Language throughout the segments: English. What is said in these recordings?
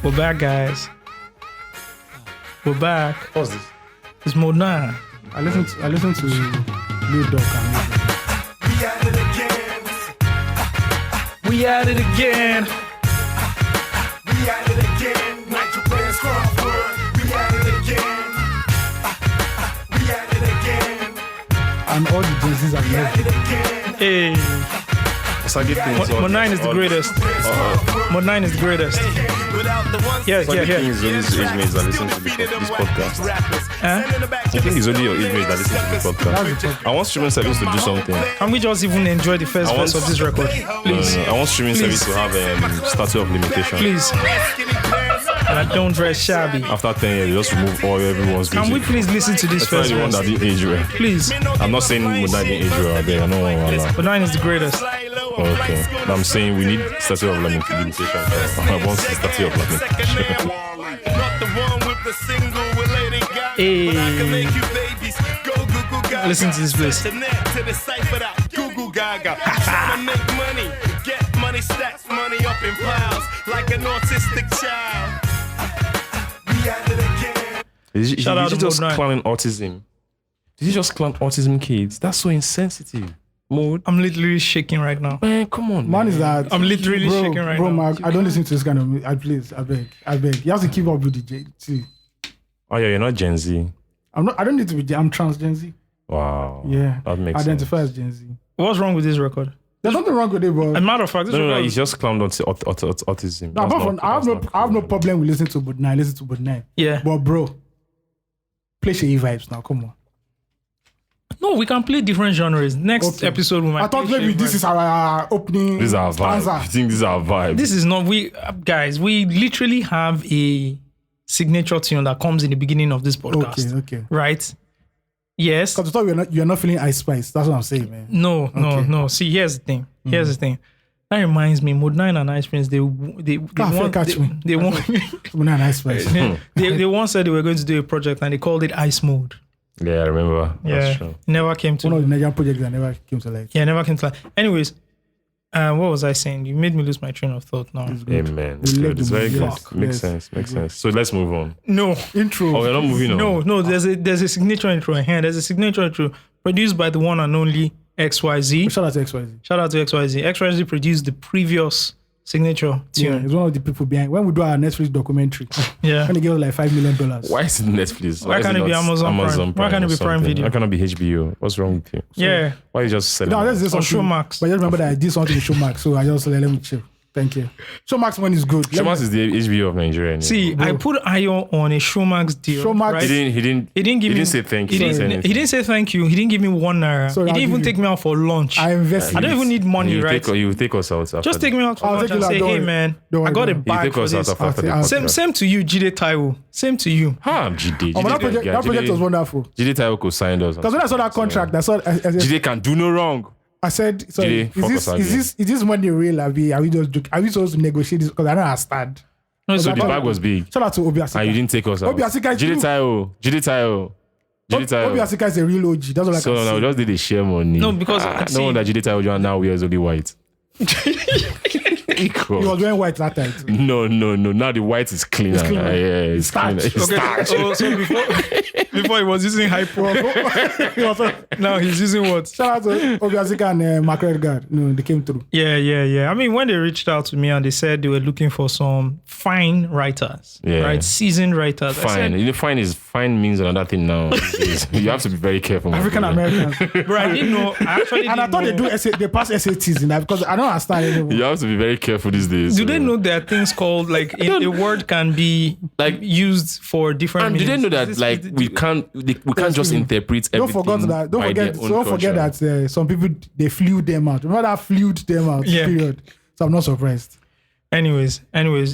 We're back, guys. We're back. What's this? It's Mode 9. I listen to Lil Duck and We at it again. We at it again. We at it again. Nigel players Crawford. We at it again. We at it again. and all the Jay-Z's have We at left. it again. Hey. Osagie thinks Mode 9 is the greatest. Mode 9 is the greatest. Yes, Osagie yeah. thinks only his age mates that listen to this podcast. I think it's only your age mates that listen to this podcast. I want streaming service to do something. Can we just even enjoy the first verse of this record? Please. I want streaming service to have a statute of limitation. Please. And I don't dress shabby. After 10 years, just remove all everyone's music. Can we please listen to this Especially first the one verse? that didn't age well. Please. I'm not saying Mode 9 didn't age well. I beg. I know one. Mode 9 is the greatest. Okay. I'm saying we need statute of limitation. I want statute of limitation. Hey. Listen to this, please. Google Gaga. Trying to make money. Get money, stacks money up in piles. Like an autistic child. We at it again. Shout out Did to you just Mode 9. clown autism? Did you just clown autism kids? That's so insensitive. Mode. I'm literally shaking right now. Man, come on. Man is that I'm literally shaking right bro, now. Mark, I don't listen to this kind of music. Please, I beg. You have to keep up with the J. Oh yeah, you're not Gen Z. I don't need to be. I'm trans Gen Z. Wow. Yeah, That makes identify sense. as Gen Z. What's wrong with this record? There's nothing wrong with it, bro. As a matter of fact, this No, record he's just clowned autism. No, That's apart from, not- I have that's no not I have no cool. problem with listening to Mode 9. Listen to Mode 9. Yeah. But bro, play Shea vibes now. Come on. No, we can play different genres. Next Okay. episode, we might I thought play maybe shit, this right? is our opening. This is our vibe. stanza. You think this is our vibe? This is not, guys, we literally have a signature tune that comes in the beginning of this podcast. Okay. Right? Yes. Because I thought you're not feeling Ice Spice. That's what I'm saying, man. No. See, here's the thing. That reminds me, Mode 9 and Ice Prince, they want, catch me. they want, Mode 9 Ice Spice. they once said they were going to do a project and they called it Ice Mode. Yeah, I remember. That's Yeah. true. Never came to. One of the Nigerian projects that never came to life. Yeah, never came to life. Anyways, what was I saying? You made me lose my train of thought now. Amen. It's We good. left It's the very movie. good. Yes. Makes Yes. sense. Makes sense. So let's move on. No, Intro. Oh, we're not moving on. no. There's a signature intro here. There's a signature intro produced by the one and only XYZ. Shout out to XYZ. Shout out to XYZ. XYZ produced the previous signature Yeah, tune. he's one of the people behind. When we do our Netflix documentary, Yeah. when they give us like $5 million. Why is it Netflix? Why is can't it be not Amazon Prime? Why can't it or be Prime something? Video? Why can't it be HBO? What's wrong with you? Yeah. Why you just selling? No, it? let's do Or something. Showmax. But just remember that I did something with Showmax, so I just let me chill. Thank you. Showmax one is good. Showmax is the HBO of Nigeria. See, I put Ayo on a Showmax deal. Showmax- right? He didn't give me. say thank He you. didn't say thank you. He didn't give me 1 naira. Sorry, He I'll didn't even give you. take me out for lunch. I invested. I don't even need money, You right? take us out. After Just take me out for I'll lunch take and you out, say, don't hey worry. man, Don't worry, I got a don't You bag take for us out this. after the I'll podcast. Same to you, Jide Taiwo. Same to you. I'm GD. Oh, but that project was wonderful. GD Tayo signed us. Because when I saw that contract, I saw. GD can do no wrong. I said, sorry, Jide, fuck is this money real? Are we just joking? Are we supposed to negotiate this? Because I don't understand. No, So so the bag was big. Shout out to Obi And you Asika. didn't take us out. Obi Asika is GD true. Tayo. Obi Asika is a real OG. That's all I So can now we say. just did the share money. No, because, see- no wonder GD Tayo now wears only white. He was wearing white that time too. No. Now the white is cleaner. It's cleaner. Yeah, it's Starch. cleaner. It's okay. starch. So before he was using hypo, He was- now he's using what? Shout out to Obi Asika and Mark Redguard. No, they came through. Yeah. I mean, when they reached out to me and they said they were looking for some fine writers, Yeah. right? Seasoned writers. I Fine. said, You know, fine means another thing now. You have to be very careful. my African brother. Americans. bro, I didn't know. I actually And I didn't thought know. they pass SATs in that because I don't understand anymore. You have to be very careful these days. Do they know there are things called like a word can be Like- used for different And do meanings? they know that Is like this- we can't just interpret Don't everything forget that. by their own Don't forget culture. that some people they flew them out. Remember that flew them out period. So I'm not surprised. Anyways,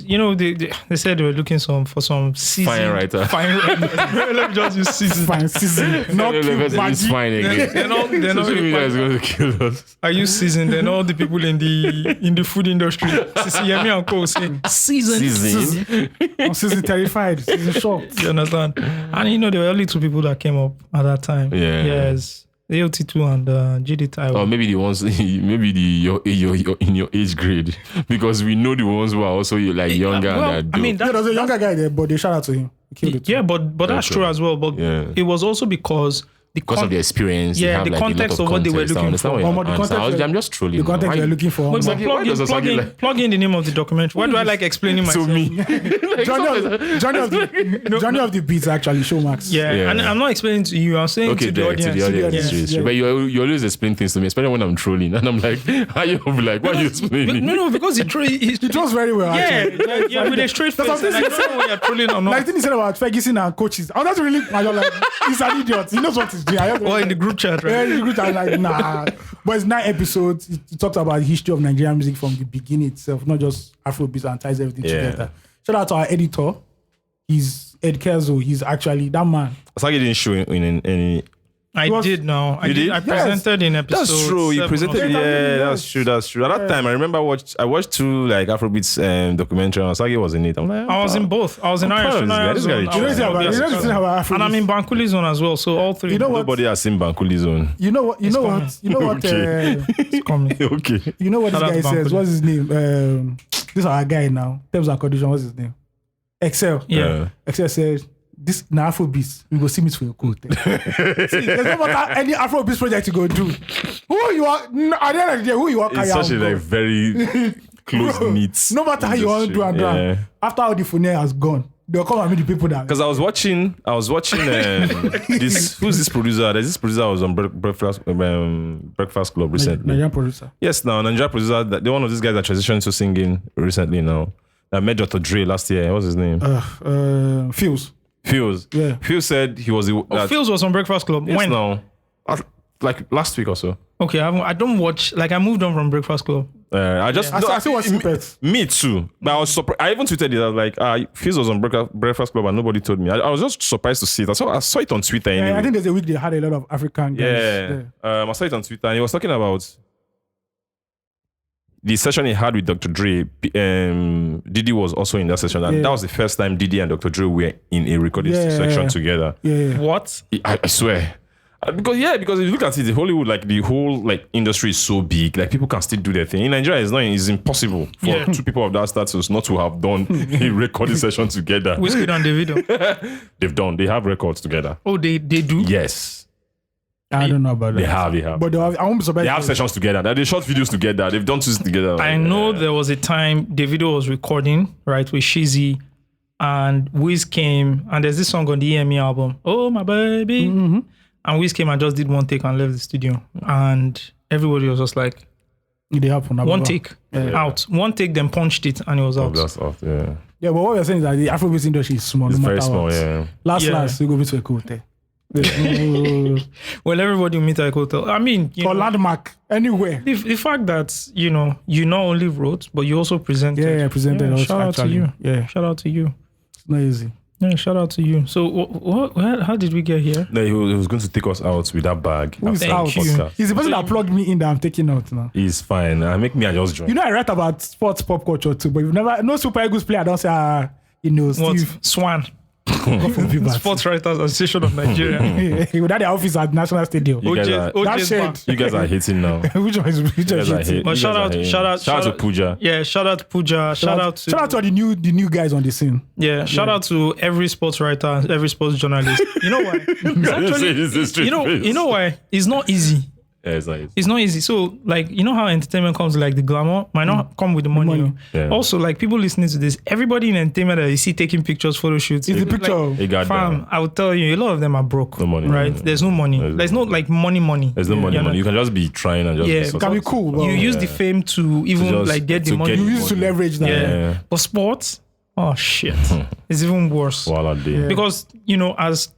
you know they said they were looking for some seasoned Fine writer. Fine writer. Let me just use seasoned. Fine, season. Not Every cute, person is Maggi. fine again. They're not Social media is going to kill us. I use seasoned, and all the people in the food industry, Sisi Yemi and Co say seasoned. Season. I'm season terrified. Season shocked. You understand? And you know there were only 2 people that came up at that time. Yeah. Yes. AOT2 and GD Taiwo. Or maybe the ones, maybe your in your age grade, because we know the ones who are also like younger and they're dope. there was a younger guy there, but they shout out to him. He killed it. Yeah, but that's true as well. But it was also because of the experience. Yeah, have the like context of what they were looking for. I'm just trolling. The context they're looking for. But plug in the name of the documentary. Why do I like explaining myself? To me. Johnny of the Beats actually, Showmax. Yeah, and I'm not explaining to you. I'm saying to the audience. But you always explain things to me, especially when I'm trolling. And I'm like, how you like, why are you explaining? No, because he trolls very well, actually. Yeah, with a straight face. And I don't know when you're trolling or not. Like, the thing he said about Ferguson and coaches. Oh, that's really, like, he's an idiot. He knows what he's doing. Or in the group chat, right? Yeah, in the group chat, like, nah. But it's 9 episodes. It talks about the history of Nigerian music from the beginning itself, not just Afrobeats, and ties everything together. Shout out to our editor. He's Ed Kelso. He's actually that man. Osagie didn't show in any. I presented in episode. That's true. You presented. Yeah, that's true. At that time, I remember I watched 2 like Afrobeats documentary. And Osagie was in it. I'm like, I was in both. I was in Irish Zone. And I'm in Bankuli Zone as well. So all 3. You know what? Nobody has seen Bankuli Zone. You know what? It's coming. Okay. You know what this guy says? What's his name? This is our guy now. Terms and conditions. What's his name? Excel. Yeah. Excel says, this na Afrobeats, we go see me for your quote. See, there's no matter any Afrobeats project you go do. Who you are, at the end of the day, who you are, it's such a like very close knit. No matter how you want to do and do. After all the phone has gone, they'll come and meet the people that. Because I was watching this. Who's this producer? There's this producer who was on Breakfast Club recently. Nigerian producer. Yes, now Nigerian producer. They're one of these guys that transitioned to singing recently now. I met Dr. Dre last year. What's his name? Fuse. Yeah. Fuse said he was the. Fuse was on Breakfast Club. Yes, when? No. Like last week or so. Okay, I don't watch. Like I moved on from Breakfast Club. I still watch snippets. Me too. But I was surprised. I even tweeted it. I was like, Fuse was on Breakfast Club and nobody told me. I was just surprised to see it. I saw it on Twitter. Anyway. I think there's a week they had a lot of African guys. Yeah. I saw it on Twitter and he was talking about the session he had with Dr. Dre. Diddy was also in that session, and that was the first time Diddy and Dr. Dre were in a recording section together. Yeah. What? I swear. Because if you look at it, Hollywood, like the whole like industry is so big, like people can still do their thing. In Nigeria, it's impossible for 2 people of that status not to have done a recording session together. Wizkid and Davido. They have records together. Oh, they do? Yes. I don't know about that. They have. But I won't be surprised. They have sessions together. They shot videos together. They've done things together. I know there was a time Davido was recording, right, with Shizzy, and Wiz came, and there's this song on the EME album, Oh My Baby. Mm-hmm. And Wiz came and just did one take and left the studio. And everybody was just like, it happened. One take, out. One take, then punched it, and it was out. That's off, yeah. Yeah, but what we're saying is that the Afrobeat industry is small. It's no very small, what. Last, we go to a hotel. Well, everybody will meet at a hotel. I mean, or landmark, anywhere. The fact that, you not only wrote, but you also presented. Yeah, presented. Shout out to you. Yeah. Shout out to you. It's not easy. Yeah, shout out to you. So, how did we get here? No, he was going to take us out with that bag. Who's out? He's the person that plugged me in that I'm taking out now. He's fine. I just join. I write about sports pop culture too, but no Super Eagles player. I don't say, Steve. Swan. Sports Writers Association of Nigeria. Without the office at National Stadium. You guys are hating now. Which one is hating? But shout out to Pooja. Yeah, shout out to Pooja. Shout out to the new guys on the scene. Yeah, shout out to every sports writer and every sports journalist. You know why? You know why? It's not easy. Yeah, it's not easy. So, how entertainment comes, like the glamour might not come with the money. Yeah. Also, people listening to this, everybody in entertainment that you see taking pictures, photo shoots. It's the picture. Fam, I will tell you, a lot of them are broke. No money. Right? There's no money. There's no money. There's no money. You can just be trying and just it can be cool. You use the fame to even get the money. You use to leverage that. Yeah. But sports, oh shit. It's even worse. Because, as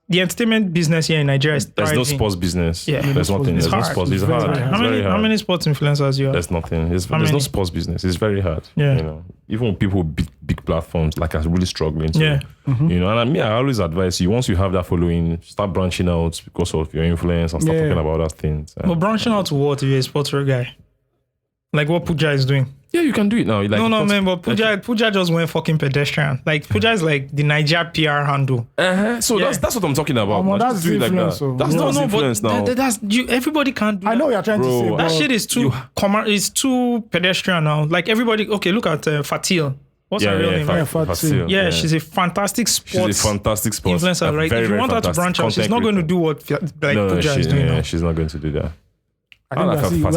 the entertainment business here in Nigeria is thriving. There's no sports business. Yeah. There's nothing. There's no sports. It's hard. How many sports influencers you have? There's nothing. There's no sports business. It's very hard. Yeah. Even people with big platforms are really struggling. Yeah. And I always advise you, once you have that following, start branching out because of your influence and start talking about other things. But branching out to what if you're a sports guy? Like what Pooja is doing. Yeah, you can do it now. Like, No, man, but Puja just went fucking pedestrian. Like, Puja is like the Niger PR handle. So that's what I'm talking about. man, Just that's do it like influence, that. so. That's not influence now. That's everybody can't do I know what you're trying to say. Bro, But that shit is too it's too pedestrian now. Like everybody, okay, look at Fatil. What's her real name? Fatil. Yeah, she's a fantastic sports influencer. Like if you want her to branch out, she's not going to do what Puja is doing now. She's not going to do that. I think we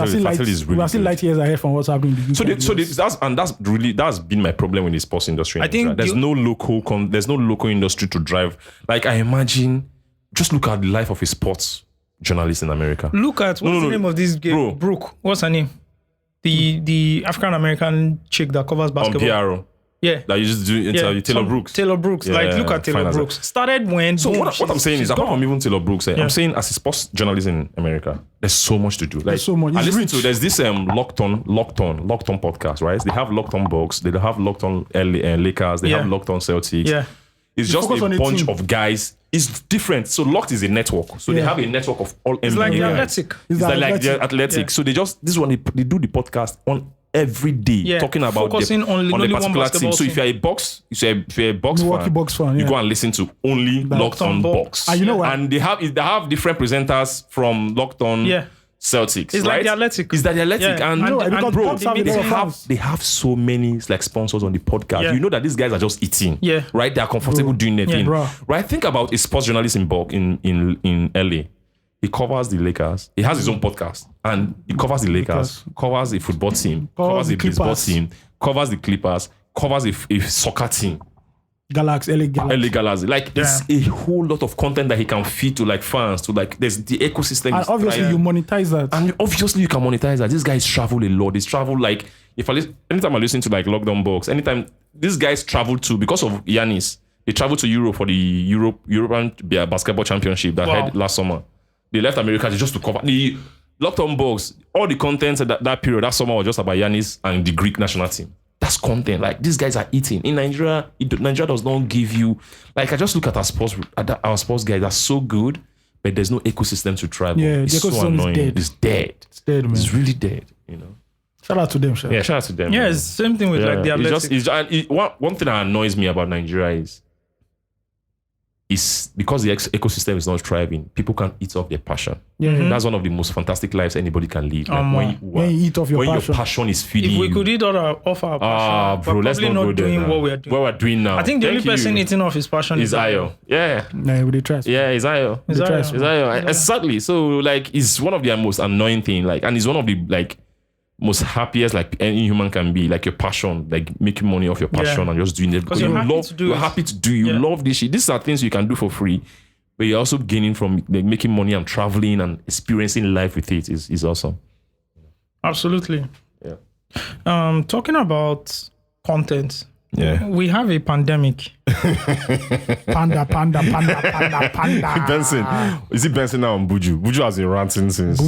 are still light years ahead from what's happening in the UK. That's been my problem with the sports industry. I think there's no local industry to drive. Like I imagine, just look at the life of a sports journalist in America. Look at what's the name of this girl? Brooke. What's her name? The African American chick that covers basketball. PRO. Yeah. That you just do interview Taylor Brooks. Taylor Brooks. Yeah, like look at Taylor Brooks. Started when. So boom, what I'm saying is, apart from even Taylor Brooks, I'm saying as a sports journalist in America, there's so much to do. Like, there's so much. There's this Locked On podcast, right? They have Locked On Bucks, they have Locked On Lakers, they have Locked On Celtics. Yeah. It's just a bunch of guys. It's different. So Locked is a network. So they have a network of all NBA It's like the guys. Athletic. It's like the Athletic. So this one they do the podcast on every day, talking about focusing on the only one particular basketball team. So if you're a Bucks Milwaukee fan, Bucks fan, you go and listen to only Locked On Bucks. And you know what? And they have different presenters from Locked On Celtics. It's right? like the Athletic. It's like the Athletic. Yeah. And bro, Bucks they have so many like sponsors on the podcast. Yeah. You know that these guys are just eating. Yeah. Right? They are comfortable doing their thing. Bro. Right? Think about a sports journalist in bulk in LA. He covers the Lakers. He has his own podcast. And he covers the Lakers, covers a football team, covers a baseball team, covers the Clippers, covers a soccer team. LA Galaxy. Like, it's a whole lot of content that he can feed to like fans, to like, there's the ecosystem. And obviously you monetize that. And obviously you can monetize that. These guys travel a lot. They travel like, anytime I listen to like Lockdown Box, anytime these guys travel to, because of Giannis, they travel to Europe for the European basketball championship that had last summer. They left America just to cover the Locked On Bucks. All the content that period, that summer was just about Giannis and the Greek national team. That's content. Like, these guys are eating. In Nigeria, Nigeria does not give you, like, I just look at our sports guys. That's so good, but there's no ecosystem to travel. Yeah, it's the ecosystem so annoying. is dead. It's dead. Man. It's really dead. You know. Shout out to them. Shout out to them. Yeah, man. it's the same thing with like the Athletic. One thing that annoys me about Nigeria is because the ecosystem is not thriving, people can eat off their passion. That's one of the most fantastic lives anybody can live. Like when you eat off your passion. Your passion is feeding If we you. could eat off our passion, bro, we're let's probably not not go there doing now. what we're doing. What we're doing now. I think the only person eating off his passion is Ayo. Yeah. Nah, with the trash. Yeah, it's Ayo. It's Ayo. It's Ayo. Exactly. So like, it's one of their most annoying thing. Like, and it's one of the like most happiest like any human can be. Like your passion, like making money off your passion and just doing it because you're happy to do it. You love this shit. These are things you can do for free, but you're also gaining from like making money and traveling and experiencing life with it is awesome. Absolutely. Yeah. Talking about content. Yeah. We have a pandemic. Panda. Benson. Is it Benson now on Buju? Buju has been ranting since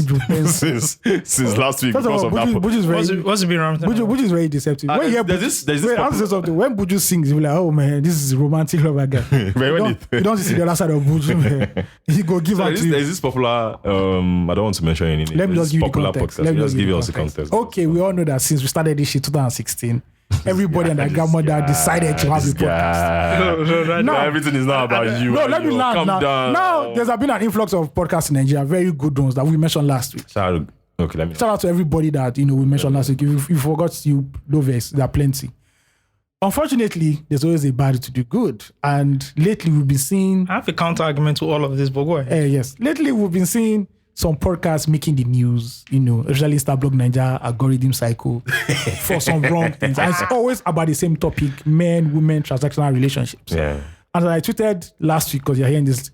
last week First of because all, of that. Buju is very... What's it been around? Buju is very deceptive. When you hear there's this wait, I'll say something. When Buju sings, you're like, oh man, this is romantic lover guy. You don't see the other side of Buju, man. He go give out to you. There's this popular, I don't want to mention any name. Let me just give you the popular context. podcast. Let me Just give you the the context. Okay, we all know that since we started this shit 2016, everybody and their grandmother decided to have a podcast. No, everything is not about you. No, let me land Calm now. down. Now, there's been an influx of podcasts in Nigeria, very good ones that we mentioned last week. Okay, let me. Shout out to everybody that we mentioned last week. If you forgot, you Lovers, there are plenty. Unfortunately, there's always a bad to do good. And lately we've been seeing... I have a counter argument to all of this, but go ahead. Yes. Lately we've been seeing some podcasts making the news, especially Starblog Nigeria algorithm cycle for some wrong things. And it's always about the same topic, men, women, transactional relationships. Yeah. And I tweeted last week, because you're hearing this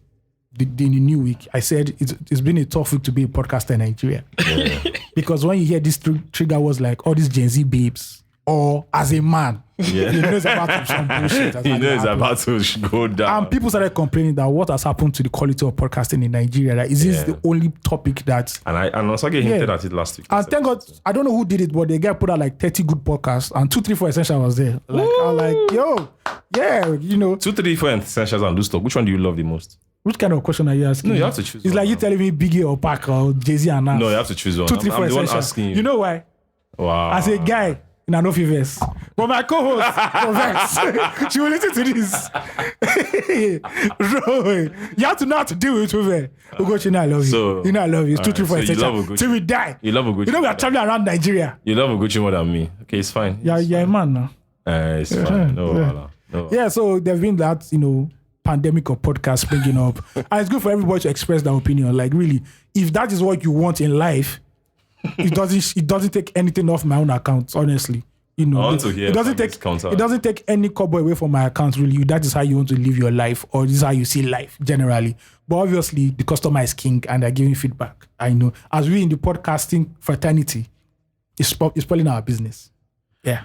in the new week, I said it's been a tough week to be a podcaster in Nigeria. Yeah. Because when you hear this trigger was like all these Gen Z babes, or as a man, you know it's about to some bullshit. You know it's about to go down. And people started complaining that what has happened to the quality of podcasting in Nigeria. That is this the only topic that... And Osagie hinted at it last week. And thank God, I don't know who did it, but the guy put out like 30 good podcasts and 2, 3, 4 Essential was there. Like, I was like, yo, yeah, 2, 3, 4 Essentials and Loose Talk. Which one do you love the most? Which kind of question are you asking? No, you have to choose It's one like you telling me Biggie or Pac or Jay-Z and Nas. No, you have to choose one. 2, 3, 4 I'm the one Essential. asking you. You know why? Wow. As a guy, no fevers. But my co-host, go vex. She will listen to this. Bro, you have to know how to deal with Ugochi. Ugochi, I love you. So, you know I love you. It's 2, 3, 4, so you love etc. Ugochi. Till we die. You love Ugochi. You know we are traveling around Nigeria. You love Ugochi more than me. Okay, it's fine. Yeah, a man now. It's fine. No. Yeah, so there's been that, pandemic of podcast bringing up. And it's good for everybody to express their opinion. Like, really, if that is what you want in life, it doesn't take anything off my own account, honestly. I want to hear it doesn't take any kobo away from my account, really. That is how you want to live your life, or this is how you see life generally. But obviously, the customer is king and they're giving feedback. I know. As we in the podcasting fraternity, it's spoiling our business. Yeah.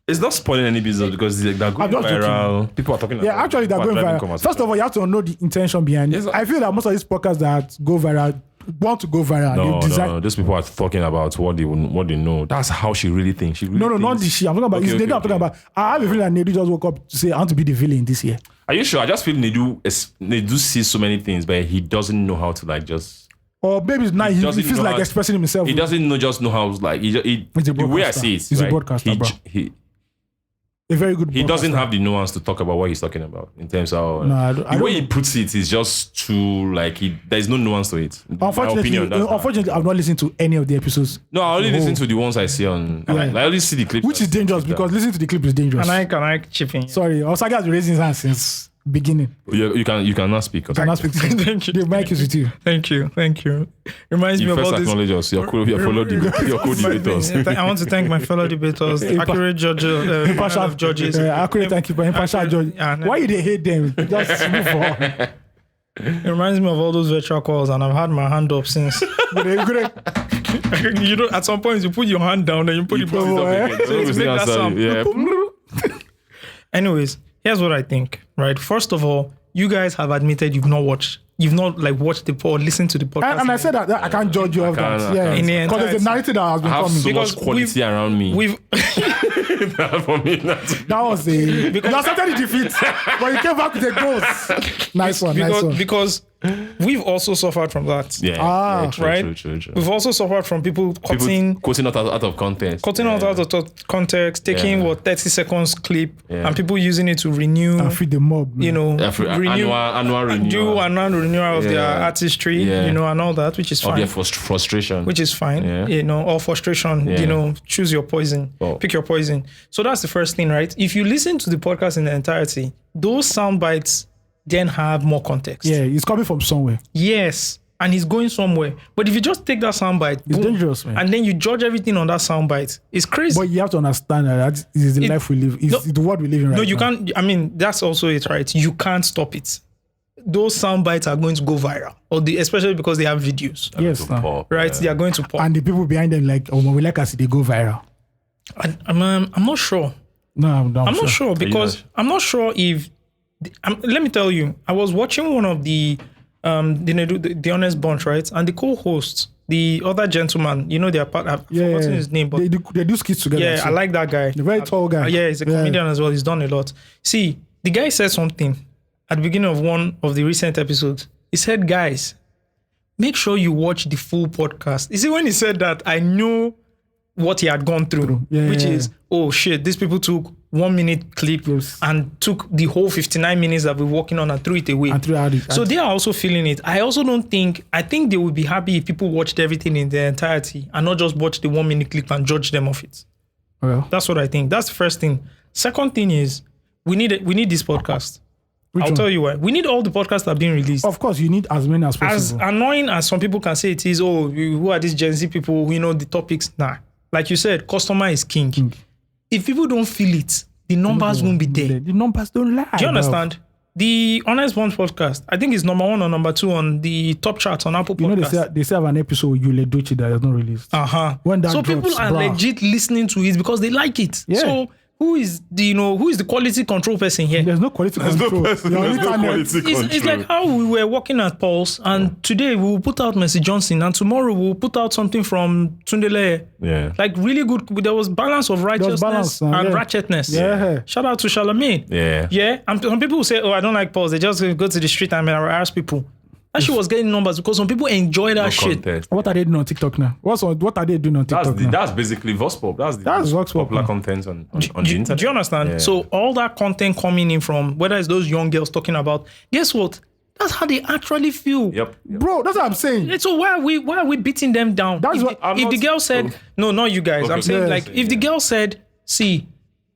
It's not spoiling any business because they're going viral. People are talking about it. Yeah, actually, they're going viral. First of all, you have to know the intention behind it. I feel that most of these podcasts that go viral want to go viral. No. Those people are talking about what they know. That's how she really thinks. Not the shit. I'm talking about. I'm talking about. I have a feeling that Nedu just woke up to say, I want to be the villain this year. Are you sure? I just feel Nedu sees so many things, but he doesn't know how to just. Or maybe it's not. He feels like expressing himself. He doesn't know how like the way I see it. He's a broadcaster, bro. A very good. He doesn't have the nuance to talk about what he's talking about in terms of the way he puts it is just too like there's no nuance to it. Unfortunately, I've not listened to any of the episodes. No, I only listen to the ones I see on. I only see the clips, which is dangerous because listening to the clip is dangerous. Can I chip in? Sorry, Osagie has been raising his hand since beginning. You cannot speak. You cannot speak. Thank you. The mic is with you. Thank you. Reminds me of all this. Acknowledge us. Your co-debaters. I want to thank my fellow debaters, accurate judges, impartial judges. Accurate, thank you, but impartial judges. Why do they hate them? Just move on. It reminds me of all those virtual calls, and I've had my hand up since. At some point you put your hand down and you put it back up. So it's make that sound. Yeah. Anyways, here's what I think. Right, first of all, you guys have admitted you've not watched the or listened to the podcast. And I said that I can't judge you of that. Yeah, because there's a narrative that has been coming. So much quality around me. For me, that was you started the defeat, but you came back with a ghost. Nice one. Because we've also suffered from that. Yeah. True. We've also suffered from people quoting out of context. Out of context, taking 30 seconds clip and people using it to renew and feed the mob. Annual renewal of their artistry, and all that, which is fine. Or their frustration. Which is fine. Or frustration, choose your poison. Pick your poison. So that's the first thing, right? If you listen to the podcast in the entirety, those sound bites then have more context. Yeah, it's coming from somewhere. Yes, and it's going somewhere. But if you just take that soundbite, it's dangerous, man. And then you judge everything on that soundbite, it's crazy. But you have to understand that is the life we live. It's the world we live in right now. No, you can't. I mean, that's also it, right? You can't stop it. Those soundbites are going to go viral, especially because they have videos. Yes, right? They are going to pop. And the people behind them, like, we like us, they go viral. I'm not sure. No, I'm not sure because I'm not sure if. Let me tell you, I was watching one of the Honest Bunch, right? And the co-host, the other gentleman, they're part. I've forgotten his name, but they do skits together. Yeah, I like that guy. The very tall guy. He's a comedian as well. He's done a lot. See, the guy said something at the beginning of one of the recent episodes. He said, "Guys, make sure you watch the full podcast." You see, when he said that, I knew what he had gone through, which is, oh shit, these people took 1 minute clip and took the whole 59 minutes that we're working on and threw it away. So they are also feeling it. I think they would be happy if people watched everything in their entirety and not just watch the 1 minute clip and judge them off it. Well, that's what I think. That's the first thing. Second thing is, we need this podcast. I'll tell you why. We need all the podcasts that are being released. Of course, you need as many as possible. As annoying as some people can say it is, who are these Gen Z people? We know the topics. Nah. Like you said, customer is king. If people don't feel it, the numbers won't be there. The numbers don't lie. Do you understand? The Honest Bunch podcast, I think it's number 1 or number 2 on the top charts on Apple Podcasts. They say have an episode with Yule Duchi that is not released. People are legit listening to it because they like it. Yeah. So who is the quality control person here? There's no quality control. It's like how we were working at Pulse, and today we will put out Mercy Johnson, and tomorrow we'll put out something from Tundele. Yeah. Like really good. There was balance of righteousness and ratchetness. Yeah. Shout out to Charlamagne. Yeah. Yeah. And some people will say, I don't like Pulse. They just go to the street and harass people. That shit was getting numbers because some people enjoy that shit. Content. What are they doing on TikTok now? What are they doing on TikTok now? That's basically Vox Pop. That's Vox Pop popular now. content on the Do internet. you understand? Yeah. So all that content coming in from whether it's those young girls talking about, guess what? That's how they actually feel. Yep. Bro, that's what I'm saying. And so why are we beating them down? That's if what- the, I'm if not- the girl said, no, not you guys. Okay. I'm saying Yes. like if the girl said, see,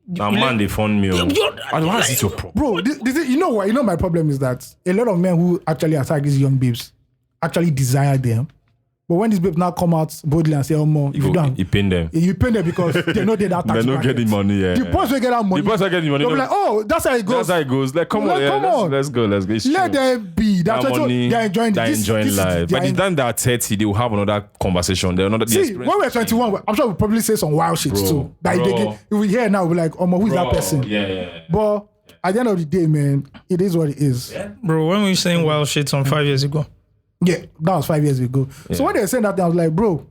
Now, man, they fund me. Why is it your problem? Bro, you know what? You know my problem is that a lot of men who actually attack these young babes actually desire them. But when these babes now come out boldly and say, "Oh, more, if you don't, You pin them. you pay them because they know they're that tax They're not bracket." getting money. Yeah. The boys will get that money. The boys are getting money. They'll be like, "Oh, that's how it goes." That's how it goes. Like, come Like, on, yeah, come on. let's go. It's Let true. them be. That's That what money, they're enjoying. they're This enjoying is- life. By they're the time they're 30, they will have another conversation. They're another. See, when we're 21, I'm sure we'll probably say some wild shit too. Like if we hear now, we're like, "Oh, who's that person?" Yeah. But at the end of the day, man, it is what it is. Yeah, bro, when we were saying wild shit some 5 years ago, that was 5 years ago. So when they were saying that, I was like, bro,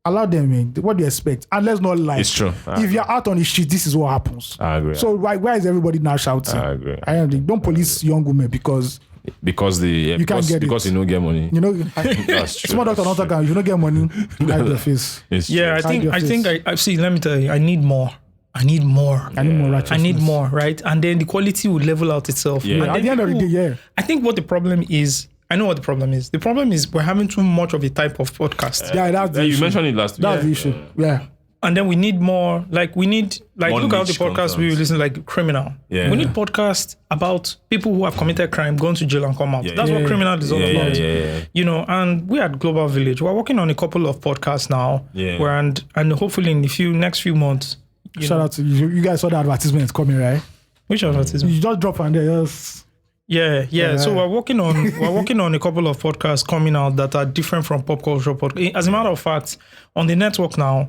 allow them, man. What do you expect? And let's not lie. It's true. If you're out on the street, this is what happens. I agree. So why is everybody now shouting? I agree. Don't police young women because Because you can't get because it. you don't get money. you know That's true. small doctor not talking. If you don't get money, hide your face. It's yeah, true. I think I see. Let me tell you, I need more. I need more. I need more I righteousness. need more, right? And then the quality will level out itself. Yeah. And At then the end of the day, people- yeah. I think what the problem is, I know what the problem is. The problem is we're having too much of a type of podcast. Yeah, that's the Yeah, you issue. mentioned it last week. That's the issue. Yeah. And then we need more, like we need, like More look at the niche podcast content. we listen like Criminal. Yeah. We need podcasts about people who have committed crime, gone to jail and come out. Yeah, That's yeah, what yeah. Criminal is all Yeah, about. yeah. You know, and we at Global Village, we're working on a couple of podcasts now. Yeah. Where and hopefully in the next few months, Shout out to you. You guys saw the advertisements coming, right? which advertisement? You just drop on there. Just Yeah. So we're working on a couple of podcasts coming out that are different from pop culture podcast. As a matter of fact, on the network now,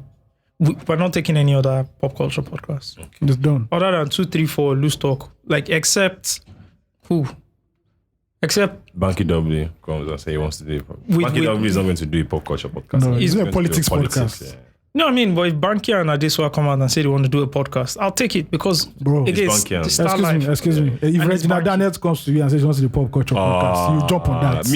we're not taking any other pop culture podcasts just done. other than 2, 3, 4 loose talk. Like except Banky W comes and say he wants to do it. With- Banky with- W is not going to do a pop culture podcast. No, He's it's a going to do politics podcast. Yeah. no, I mean, but if Banky and Adesua come out and say they want to do a podcast, I'll take it because Bro. again, It's Banky and- the Star Life. Excuse me. If And it's Regina Banky. Daniels comes to you and says she wants to do the pop culture podcast, you jump on that.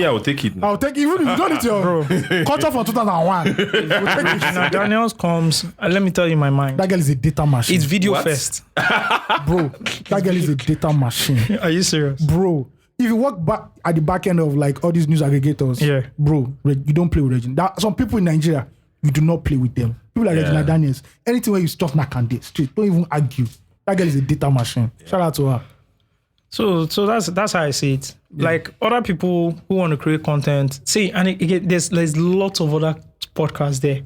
I will take it. Now. I'll take even if you don't need your culture from 2001. We'll take it. Now Daniels comes, let me tell you my mind. That girl is a data machine. It's video What? first. Bro, that girl is a data machine. Are you serious? Bro, if you work back at the back end of like all these news aggregators, Yeah. bro, you don't play with Regina. Some people in Nigeria, you do not play with them. People like Regina Daniels, anything where you stuff knock and day straight, don't even argue. That girl is a data machine. Shout out to her. So that's how I see it. Like other people who want to create content, see, and again, there's lots of other podcasts there.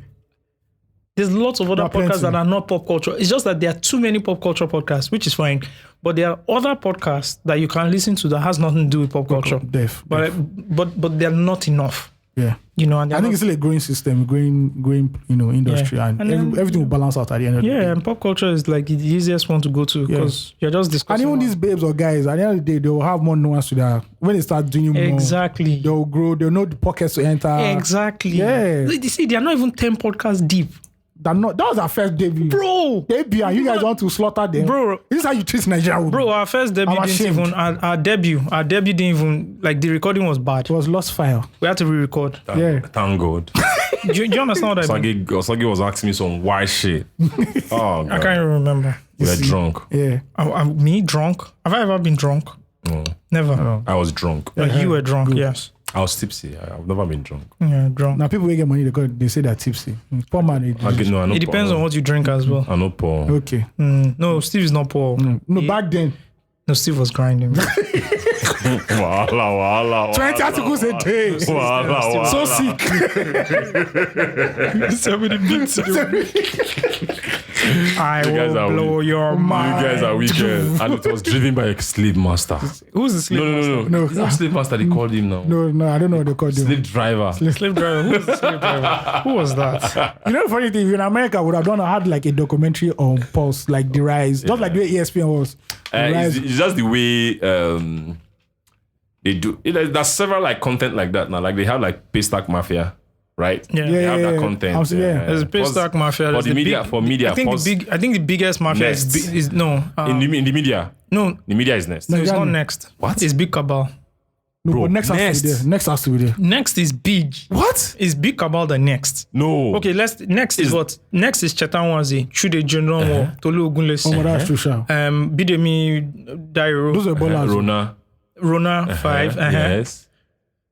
There's lots of other There are podcasts plenty. that are not pop culture. It's just that there are too many pop culture podcasts, which is fine. But there are other podcasts that you can listen to that has nothing to do with pop culture. Def. But they're not enough. Yeah. You know, and they're I think not- it's still a growing system, growing, industry, Yeah. and, And then- everything will balance out at the end of the day. yeah, and pop culture is like the easiest one to go to because you're just And discussing. even these babes or guys, at the end of the day, they will have more nuance to that. When they start doing more, exactly. they'll grow. They'll know the pockets to enter. Exactly. Yeah. You see, they are not even 10 podcasts deep. That was our first debut. Bro. Debut, and you guys want to slaughter them. Bro. This is how you treat Nigeria. Bro, our first debut I'm didn't ashamed. even our debut didn't even like the recording was bad. It was lost file. We had to re-record. Yeah. Thank God. do you understand what I mean? Osagie was asking me some wild shit. Oh, God. I can't even remember. We were drunk. Yeah. Me drunk? Have I ever been drunk? No, Never. I was drunk. But you were drunk, yes. I was tipsy. I've never been drunk. Yeah, drunk. Now people will get money. They say they're tipsy. Poor man. I know It depends on what you drink as well. I know Paul. Okay. No, Steve is not poor. No, back then, No, Steve was grinding. Wala. 20 articles a day. So sick. So many beats. I guys will are blow your mind. You guys are wicked. And it was driven by a slave master. Who's the slave? No. It's not slave master. They called him now. No, I don't know what they call them. Slave driver. Slave driver. Who was the slave driver? Who was that? You know, the funny thing, if in America, would have had like a documentary on Pulse, like the rise, just like the way ESPN was. The rise. It's just the way they do. There's several like content like that now. Like they have like Paystack Mafia, right? Yeah. They have that Yeah. content. I'm saying, yeah. There's a Paystack Mafia. For There's the media, big- for media. I think pause. I think the biggest mafia Next. is no. in the media. No, The media is next. no, it's not Nigerian. next. What? It's Big Cabal. No, Bro, but next has to Next. be there. Next has to be there. Next is big. What? Is big about the next. No. Okay, next is what? Next is Chetan Wanzi, Chude Jonron, Tolu Ogunlesi, Oh, that's true, sure. Bidemi Dairo, Those are ballers. Rona. 5. Yes.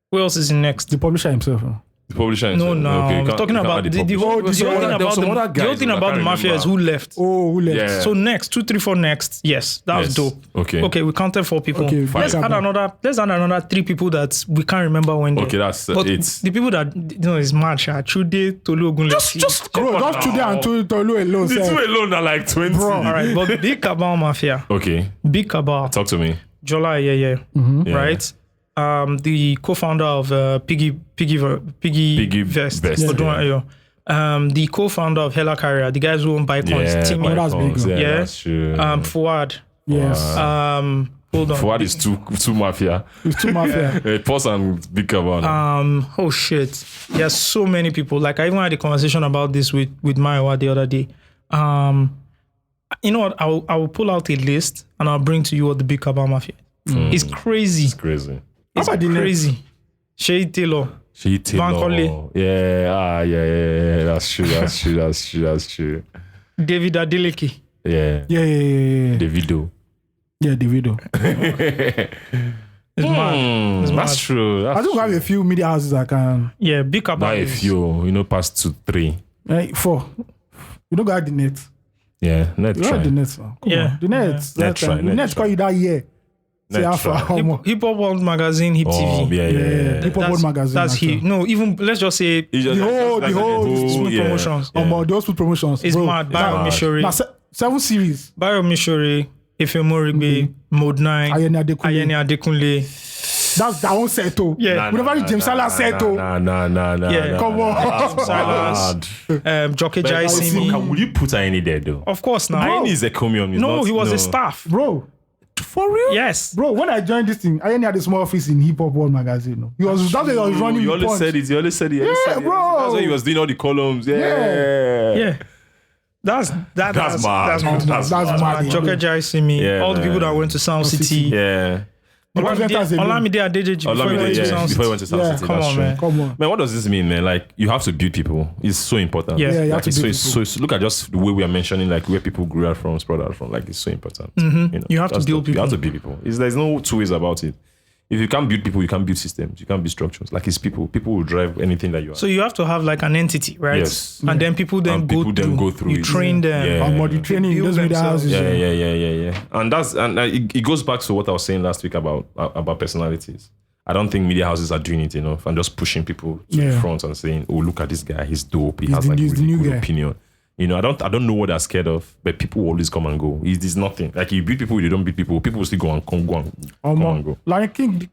Who else is in next? The publisher himself. The publisher. No, Okay, you I'm can't- talking you can't about add the whole publisher. thing There about was some other the whole guys, thing but I about the can't mafia is who remember. left. Oh, who left? Yeah. So next 2, 3, 4 next. Yes, that was Yes. dope. Okay. Okay, we counted 4 people. Okay, let's fine. add another 3 people that we can't remember when. Okay, that's but 8. the people that is mad. Chude, Tolu Ogunlesi. Bro, just today and Tolu alone. The sef. two alone are like 20. all right, but big Cabal Mafia, Okay. big Cabal, Talk to me. Jola, Yeah. right? The co-founder of Piggy Vest, Vest, Odun Ayo. The co-founder of Hella Carrier, the guys who own Bicons, Yeah, Timmy, Oh, that's big. yeah, Yeah. that's true. Fuad. Yes. Hold on. Fuad is too mafia. It's too mafia. Pause and big about Oh shit. There's so many people. Like I even had a conversation about this with Maiwa the other day. You know what? I will pull out a list and I'll bring to you what the big Cabal Mafia. It's crazy. It's crazy. It's How about the crazy. Shay Taylor. She Bankole. Yeah. That's true. David Adeleke. Yeah. Yeah. The video. Yeah, the video. It's mad. It's That's mad. true. I think we have a few media houses that can. Yeah, big Cabal. Not a few, past 2, 3. 4. You don't got the net. Yeah, net You got try. the net. Come Yeah. on. The net. Yeah. That Net try, time. The net net try. call you that year. Say Net Alpha. try. How much? Hip Hop World Magazine, Hip Oh, TV. yeah. Hip Hop World Magazine. That's actually. he. No, even let's just say The whole smooth yeah. promotions. Those two promotions. It's bro. mad. Bayo mad. Mishori. Now, 7 series. Bayo Mishori, Efemorigbe, Mode 9, Ayeni Adekunle. Ayeni Adekunle. That's their own set. Yeah. Whenever James Salah said, Nah. Yeah. come on. Silence. Jockey Jai Simi. Will you put Aini there though? Of course now. Aini is a comium. No, he was a staff. Bro, For real? Yes. bro, when I joined this thing, I only had a small office in Hip Hop World Magazine. No? He was that's why he was running. You the always punch. said it. You always said it. Yeah, bro. That's why he was doing all the columns. Yeah. Yeah. That's mad. That's That's mad. Jockey Jai Simi. Yeah, All the people that went to Sound City. Yeah. presenters alone. Olamide Adedeji before he went to Sound Before he City. went to South Yeah, City. come That's on, true. man. Come on. Man, what does this mean, man? Like, you have to build people. It's so important. Yeah. Yeah, you have Like, to build it's so look at just the way we are mentioning, like, where people grew up from, spread out from. Like, it's so important. You have to that's build the- You have people. to build people. There's no two ways about it. If you can't build people, you can't build systems. You can't build structures. Like, it's people. People will drive anything that you are. So you have to have like an entity, right? Yes. And then people then And go people through. then go through You it. train them. Yeah. Our body training, Build those media themselves. houses. Yeah. And it goes back to what I was saying last week about personalities. I don't think media houses are doing it enough and just pushing people to the Yeah. front and saying, "Oh, look at this guy. He's dope. He He's has the- like he's the really new good guy." opinion." You know, I don't know what they're scared of, but people always come and go. It's nothing. Like, you beat people, you don't beat people. People will still go and come and go. Like King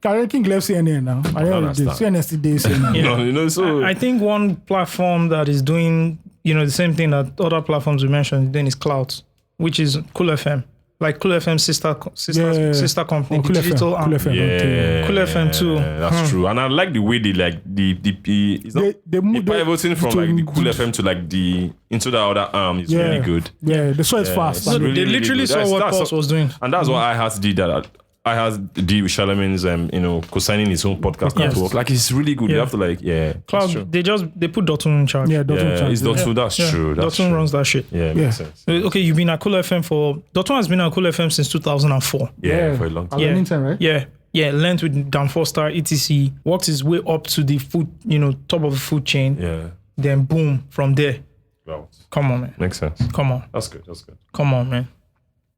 left CNN now. I don't understand. CNN still days CNN. No, you know, so I think one platform that is doing, the same thing that other platforms we mentioned then is Clout, which is Cool FM. Like Cool FM sister company, the digital arm. Cool FM. Okay. Cool FM too. That's true. And I like the way they like it's not They moved pivoting from like the Cool to- FM to like into the other arm is really good. Yeah, the show is fast. it's So really, they really literally good. saw That's- what that's Pulse was doing. And that's what I had to do that. I had to deal with Charlemagne's, co-signing his own podcast Yes. network. Like, it's really good. You Yeah. have to that's Cloud, true. they put Dotun in charge. Yeah, Dotun Yeah, Chance. it's Dotun. That's Yeah. true. That's Dotun true. runs that shit. Yeah, it Yeah. makes sense. Okay, you've been at Cool FM Dotun has been at Cool FM since 2004. Yeah, for a long time. At the intern, right? Yeah, learned with Dan Foster, etc. Worked his way up to the food, top of the food chain. Yeah. Then boom, from there. Well, Come on, man. makes sense. Come on. That's good. Come on, man.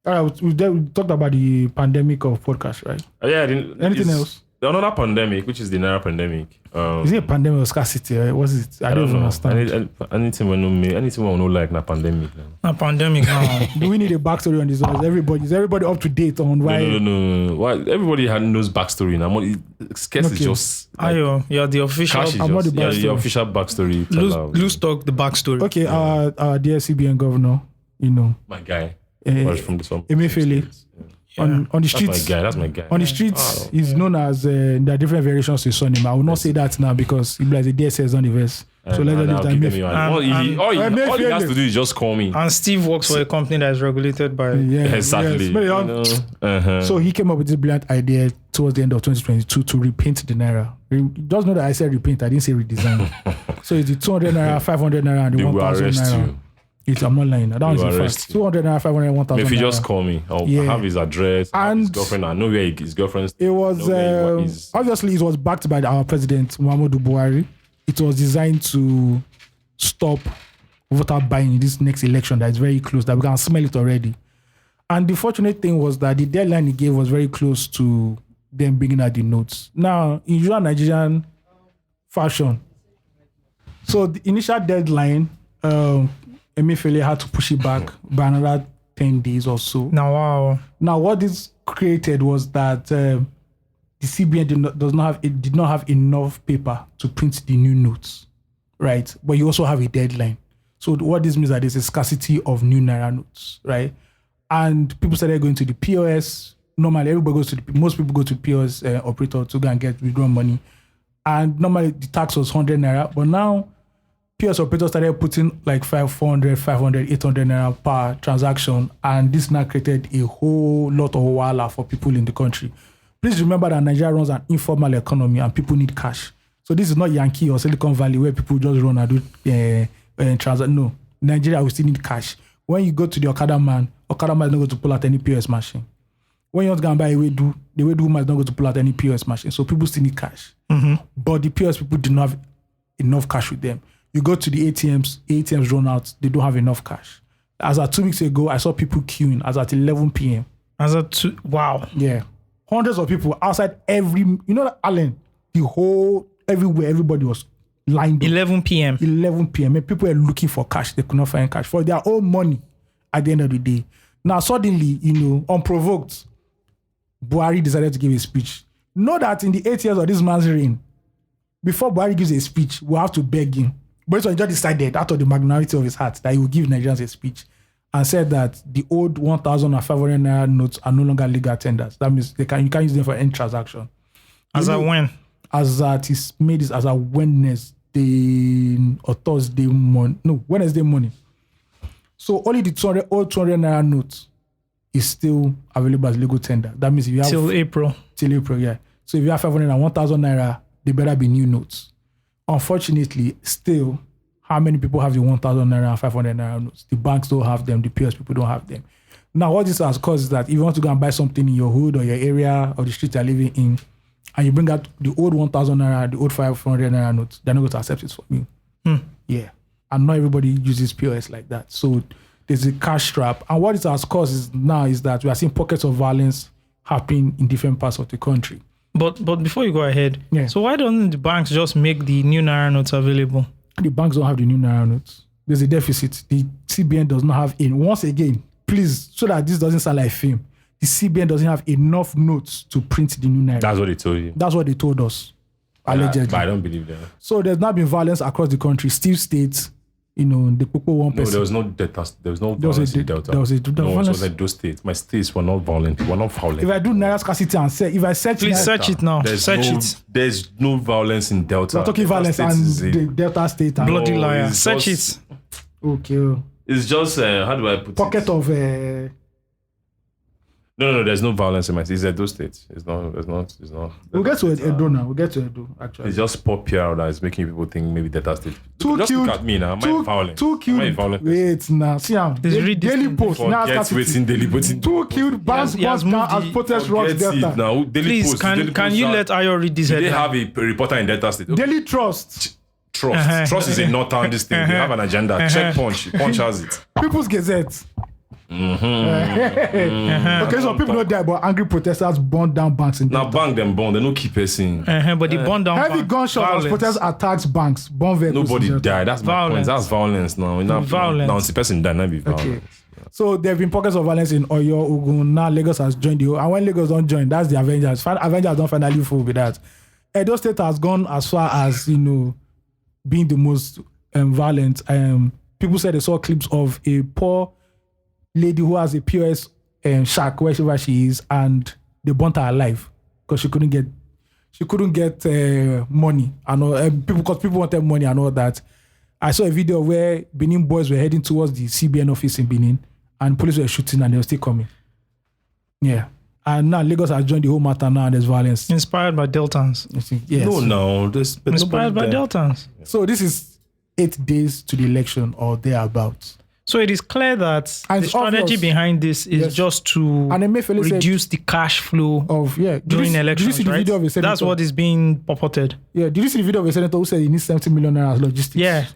All right, we talked about the pandemic of podcast, right? Yeah. Anything else? Another pandemic, which is the Naria pandemic. Is it a pandemic of scarcity? Right? What is it? I don't even understand. Anything we know like na pandemic. A pandemic now. Do we need a backstory on this? Or is everybody up to date on why? No. Why everybody knows backstory now? Scarce is Okay. just Ayo, you're the official. cash is I'm not just the backstory. the official backstory. teller. Loose talk, the backstory. Okay, our dear CBN governor, My guy. eh, Was from the song. Emefiele, on the streets. That's my guy. On the streets, he's known as there are different variations to his surname. I will not say that now because he has a DSS on the verse. So let's I'll leave that. give them your all he has to do is just call me. And Steve works for a company that is regulated by. Yeah, Exactly. yes. You know? So he came up with this brilliant idea towards the end of 2022 to repaint the Naira. Just know that I said repaint, I didn't say redesign. So it's the 200 Naira, 500 Naira, and the They will 1,000 arrest Naira. you. I'm not lying. That was will the arrest fact. you. 200 Naira, 500, 1,000 If you Naira. just call me, I'll Yeah. have his address, I have his And- girlfriend. I know where his girlfriend's. It was obviously it was backed by our president Muhammadu Buhari. It was designed to stop voter buying in this next election that is very close. That we can smell it already. And the fortunate thing was that the deadline he gave was very close to them bringing out the notes. Now, in usual Nigerian fashion, so the initial deadline, Emefiele had to push it back by another 10 days or so. Now, wow. Now, what this created was that the CBN did not have enough paper to print the new notes, right? But you also have a deadline. So what this means that there's a scarcity of new Naira notes, right? And people started going to the POS. Normally, most people go to the POS operator to go and get withdrawn money. And normally the tax was 100 Naira, but now POS operators started putting like 400, 500, 800 Naira per transaction. And this now created a whole lot of wahala for people in the country. Please remember that Nigeria runs an informal economy and people need cash. So this is not Yankee or Silicon Valley where people just run and do transact. No, Nigeria will still need cash. When you go to the Okada man is not going to pull out any POS machine. When you want to go and buy a Wedu, the Wedu man is not going to pull out any POS machine. So people still need cash. Mm-hmm. But the POS people do not have enough cash with them. You go to the ATMs run out, they don't have enough cash. As of 2 weeks ago, I saw people queuing as at 11 p.m. Wow. Yeah. Hundreds of people outside Allen, everywhere, everybody was lined up. 11 p.m. 11 p.m. And people were looking for cash. They could not find cash for their own money at the end of the day. Now, suddenly, unprovoked, Buhari decided to give a speech. Know that in the 8 years of this man's reign, before Buhari gives a speech, we'll have to beg him. But he just decided, out of the magnanimity of his heart, that he will give Nigerians a speech and said that the old 1,000 and 500 Naira notes are no longer legal tenders. That means you can't use them for any transaction. As at when? As at he's made this as a Wednesday or Thursday morning. No, Wednesday morning. So only the old 200 Naira note is still available as legal tender. That means if you have Till April, yeah. So if you have 500 and 1,000 Naira, they better be new notes. Unfortunately, still, how many people have the 1,000 Naira and 500 Naira notes? The banks don't have them. The POS people don't have them. Now, what this has caused is that if you want to go and buy something in your hood or your area or the street you're living in, and you bring out the old 1,000 Naira, the old 500 Naira notes, they're not going to accept it from you. Yeah. And not everybody uses POS like that. So there's a cash trap. And what it has caused is that we are seeing pockets of violence happening in different parts of the country. But before you go ahead, Yeah. So why don't the banks just make the new Naira notes available? The banks don't have the new Naira notes. There's a deficit. The CBN does not have once again, please, so that this doesn't sound like film, the CBN doesn't have enough notes to print the new Naira. That's what they told you. That's what they told us, allegedly. But I don't believe that. So there's not been violence across the country. Steve states, the Popo one person. No, there was no Delta. There was no violence in Delta. There was no, violence. it was like those states. My states were not violent. We're not violent. If I do Naira scarcity and say, if I search Please Naira, search it now. There's no violence in Delta. we're talking Delta violence State and is a- the Delta State. And Bloody No, liar. it's Search just- it. Okay. It's just how do I put Pocket it? of No, there's no violence in my state. It's those states. It's not. we'll get to Edo now. We'll get to Edo, actually. It's just pop PR that is making people think maybe Delta State. Two just killed- look at me now. Am I violent? Two Am I killed. violent? Wait, now. See, Daily distinct. Post. Naira Forget scarcity. waiting daily. Waiting. Two killed, bands He has bust down moved as protest rocks Forget it Delta. now. Daily Please, Post, Daily can Post you are- let Ayo read this Do they headline? have a reporter in Delta State? Daily Trust. Trust. Trust is a northern this thing. They have an agenda. Check Punch. Punch has it. People's Gazette. Okay, so people know that, but angry protesters burned down banks in Now Delta. bang them bomb. They no keep person. But the burn down Heavy gunshots as violence. protesters attacks banks, bomb vehicles. Nobody in Delta. died. That's my Violence. point. That's violence now. Violence. Now the person died. Not be Okay. violence. So there have been pockets of violence in Oyo, Ogun. Now Lagos has joined you. And when Lagos don't join, that's the Avengers. Avengers don't finally fool with that. Edo State has gone as far as, being the most violent. People said they saw clips of a poor lady who has a POS shack wherever she is, and they burnt her alive because she couldn't get. she couldn't get money and all, because people wanted money and all that. I saw a video where Benin boys were heading towards the CBN office in Benin and police were shooting and they were still coming. Yeah. And now Lagos has joined the whole matter now and there's violence. Inspired by Deltans. Yes. No. Inspired by Deltans. So this is 8 days to the election or thereabouts. So it is clear that And the it's strategy obvious. behind this is Yes. just to And Emefiele said- reduce the cash flow Of during Did you elections, see the right? video of a senator? That's what is being purported. Yeah, did you see the video of a senator who said he needs 70 million naira as logistics? Yeah.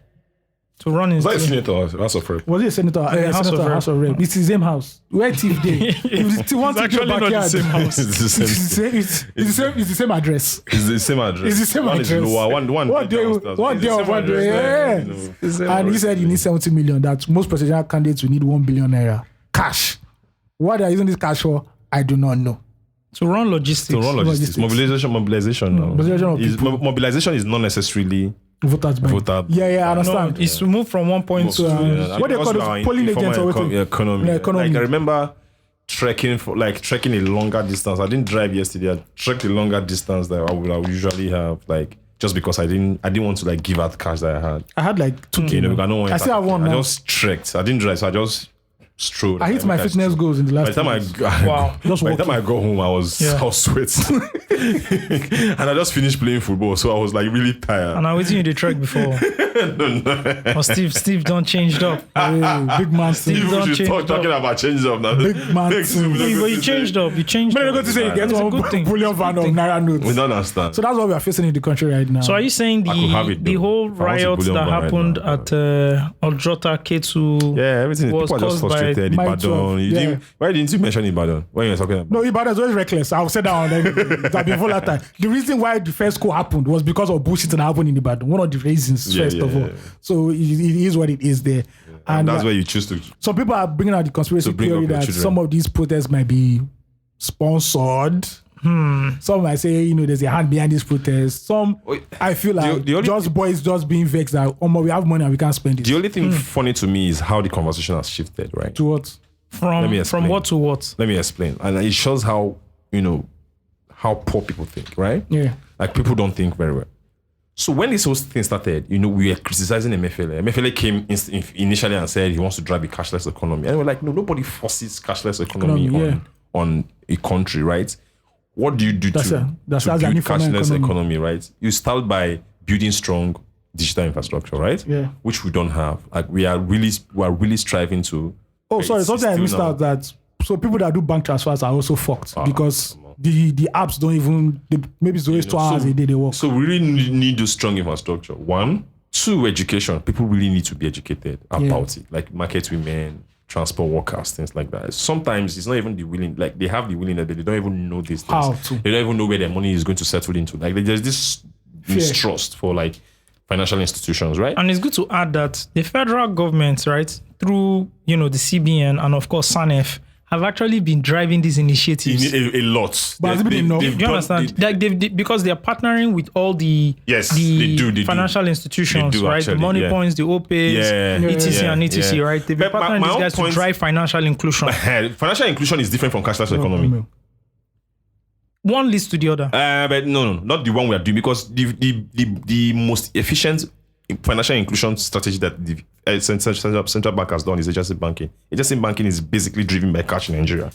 To run his... Was that a senator? That's a friend. Was he a senator? House of Rep. House of Rep. It's his same house. Where thief day? If you want It's to go actually not the backyard, same house. It's the same. it's the same address. It's the same address. It's the same one address. Is lower. One One day, downstairs. one It's day the of same one address day. there, Yeah. you know. And he said he needs 70 million. That most presidential candidates will need 1 billion naira cash. What they are using this cash for, I do not know. To run logistics. To run logistics. Mobilization. No. Mobilization of people. Mobilization is not necessarily Voters bank. voter. Yeah, I No, understand. it's to move from one point to... what they call those polling agents or what? economy. Yeah, economy. Like I remember trekking a longer distance. I didn't drive yesterday. I trekked a longer distance that I would usually have, like just because I didn't want to like give out cash that I had. I had like 2 You know, because I don't want I still have one I now. just trekked. I didn't drive, so I just strolled. I hit my fitness goals in the By last the time Wow. Just by the time I got home, I was sweating, and I just finished playing football, so I was like really tired. And I was in the track before. Or Steve don't changed up. Big man Steve Steve. don't People should change talk talking about change up now. Big man Big Steve. Steve. But you changed up. You changed But I'm up. going to say you get It's a one good thing. bullion van of Naira notes. We don't understand. So that's what we are facing in the country right now. So are you saying I could have it, the though. whole If I want to riots bullion that van right happened now, at Ojota K2 Yeah, everything. was People are just caused by frustrated. my Ibadan. 12, You yeah. didn't, why didn't you mention Ibadan when you were talking about? No, Ibadan is always reckless. I've said that on that been volatile. The reason why the first coup happened was because of bullshit that happened in Ibadan. One of the reasons, first of all. So it is what it is there. And that's where you choose to. some people are bringing out the conspiracy To bring theory up your that children. some of these protests might be sponsored. Some might say, there's a hand behind these protests. Some, I feel like the only just boys just being vexed that, we have money and we can't spend it. The only thing funny to me is how the conversation has shifted, right? To what? Let me from explain. what to what? Let me explain. And it shows how, how poor people think, right? Yeah. Like people don't think very well. So when this whole thing started, we were criticizing Emefiele. Emefiele came initially and said he wants to drive a cashless economy. And we're like, no, nobody forces cashless economy on a country, right? What do you do to build cashless economy, right? You start by building strong digital infrastructure, right? Yeah. Which we don't have. Like we are really striving to. Oh, sorry, something I missed out that. So people that do bank transfers are also fucked because the apps don't even. Maybe it's always 2 hours a day they work. So we really need to strong infrastructure. 1, 2, education. People really need to be educated about it, like market women, transport workers, things like that. Sometimes it's not even the willing. Like they have the willingness, but they don't even know these things. How to? They don't even know where their money is going to settle into. Like there's this mistrust for like financial institutions, right? And it's good to add that the federal government, right, through the CBN and of course SANEF, have actually been driving these initiatives. A lot. But has it been enough? Do you understand? Because they are partnering with all the they do. financial institutions, They do, right? actually, the money points, the OPAs, etc. and etc. Right? They've been partnering these guys to drive financial inclusion. Financial inclusion is different from cashless economy. One leads to the other. But no, not the one we are doing, because the most efficient financial inclusion strategy that the central bank has done is agency banking. Agency banking is basically driven by cash in Nigeria.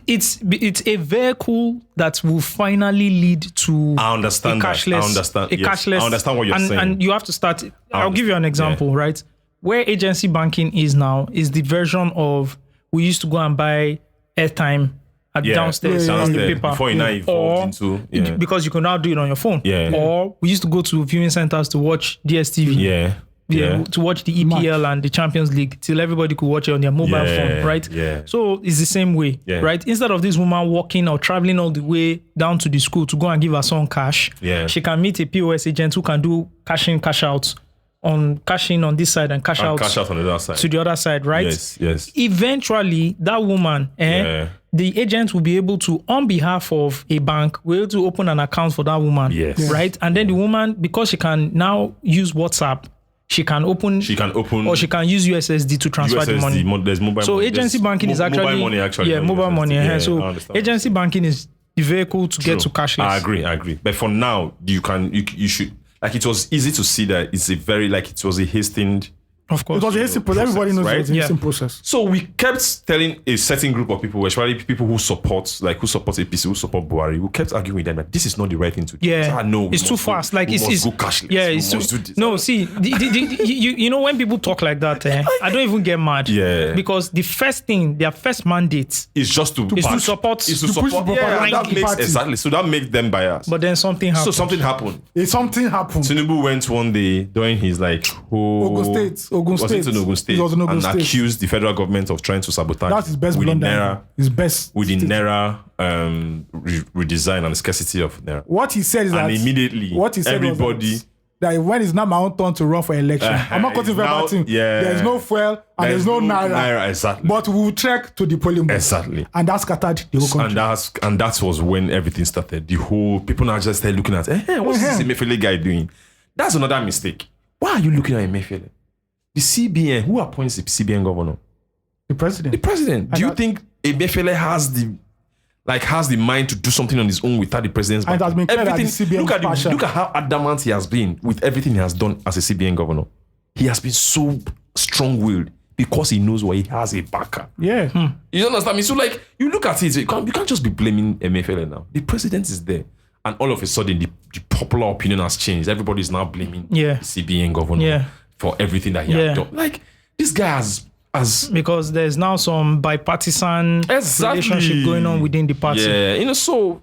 It's a vehicle that will finally lead to I understand a cashless. I understand. Cashless. I understand what you're saying. And you have to start. I'll give you an example, right? Where agency banking is now is the version of we used to go and buy airtime downstairs on the paper. Before you now evolved into because you can now do it on your phone. Yeah. Or we used to go to viewing centers to watch DSTV. To watch the EPL and the Champions League till everybody could watch it on their mobile phone, right? Yeah. So it's the same way, right? Instead of this woman walking or traveling all the way down to the school to go and give her son cash, she can meet a POS agent who can do cash in, cash out, cash in on this side and cash out on the other side. to the other side, right? Yes. Eventually, that woman, the agent will be able to, on behalf of a bank, will be able to open an account for that woman, right? And then the woman, because she can now use WhatsApp, she can open, or she can use USSD to transfer the money. There's mobile so money. agency banking is actually mobile money. Mobile money. Yeah, so agency banking is the vehicle to get to cashless. I agree. But for now, you should, like, it was easy to see that it's a very, like, it was a hastened. Of course. It was a hasty process. Everybody knows right? it was a hasty process. So we kept telling a certain group of people, especially people who support APC, who support Buhari, we kept arguing with them that this is not the right thing to do. Yeah, no, it's too fast. Like, it's go cashless. Yeah, we it's must too. do this. No, see, you know when people talk like that, I don't even get mad. Yeah. Because the first thing, their first mandate It's just to support. It's to push support. the Yeah, propaganda that makes party. exactly. So that makes them biased. But then something happened. So something happened. Something happened. Tinubu went one day during his Ogun State. State It was in Ogun and State. accused the federal government of trying to sabotage That's his best blunder. His best. with the state. Naira redesign and the scarcity of Naira. What he said is that And immediately, what he said everybody. was that when it's not my own turn to run for election, I'm not cutting now- verbal team. yeah. There's no fuel and there's no naira. Exactly. But we will trek to the polling booth. Exactly. And that scattered the whole country. And that was when everything started. The whole people now just started looking at, what's this Emefiele guy doing? That's another mistake. Why are you looking at Emefiele? The CBN, who appoints the CBN governor? The president. The president. Do you think Emefiele has the mind to do something on his own without the president's And it has been clear that the everything? CBN Look partial. at how adamant he has been with everything he has done as a CBN governor. He has been so strong-willed because he knows why he has a backer. Yeah. You understand me? So, like, you look at it, you can't just be blaming Emefiele now. The president is there. And all of a sudden, the popular opinion has changed. Everybody is now blaming the CBN governor for everything that he has done. Like, this guy has because there's now some bipartisan relationship going on within the party. Yeah, so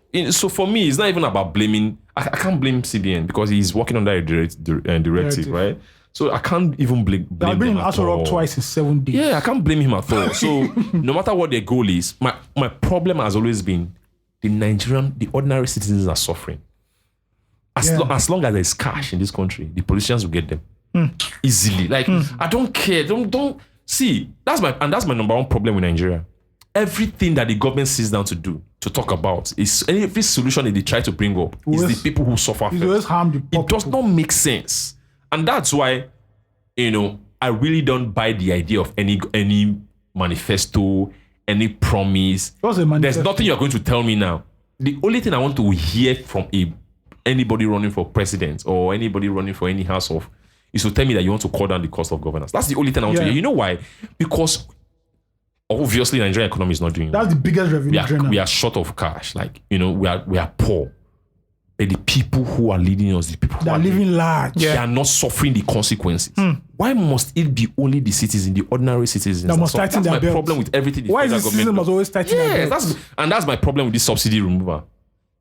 for me, it's not even about blaming. I can't blame CBN because he's working on that directive, right? So I can't even blame I've been him in at all. Asoro twice in 7 days. Yeah, I can't blame him at all. So no matter what their goal is, my problem has always been the ordinary citizens are suffering. As long as there's cash in this country, the politicians will get them easily. Like, I don't care. Don't see. That's my number one problem with Nigeria. Everything that the government sits down to talk about is every solution that they try to bring up is the people who suffer It always first. harm the poor It does people. not make sense, and that's why I really don't buy the idea of any manifesto, any promise. What's a There's manifesto? nothing you're going to tell me now. The only thing I want to hear from anybody running for president or anybody running for any house of is to tell me that you want to cut down the cost of governance. That's the only thing I want to hear. You know why? Because obviously Nigerian economy is not doing well. That's the biggest revenue drainer. We are short of cash. Like, we are poor. But the people who are leading us, the people who They're are living large. they are not suffering the consequences. Why must it be only the citizens, the ordinary citizens? That must tighten That's their my belts. problem with everything. Why is the citizen must always tighten their belts? That's my problem with this subsidy removal.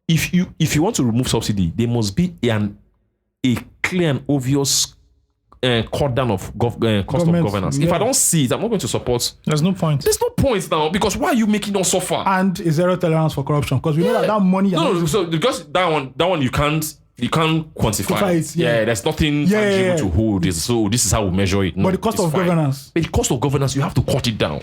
If you want to remove subsidy, there must be a clear and obvious cut down of cost of governance. If I don't see it, I'm not going to support. There's no point. There's no point now because why are you making us suffer? And a zero tolerance for corruption. Because we know that money... No, so because that one you can't quantify. Quantify it, yeah. There's nothing tangible to hold. So this is how we measure it. No, But the cost it's of fine. governance. But the cost of governance, you have to cut it down.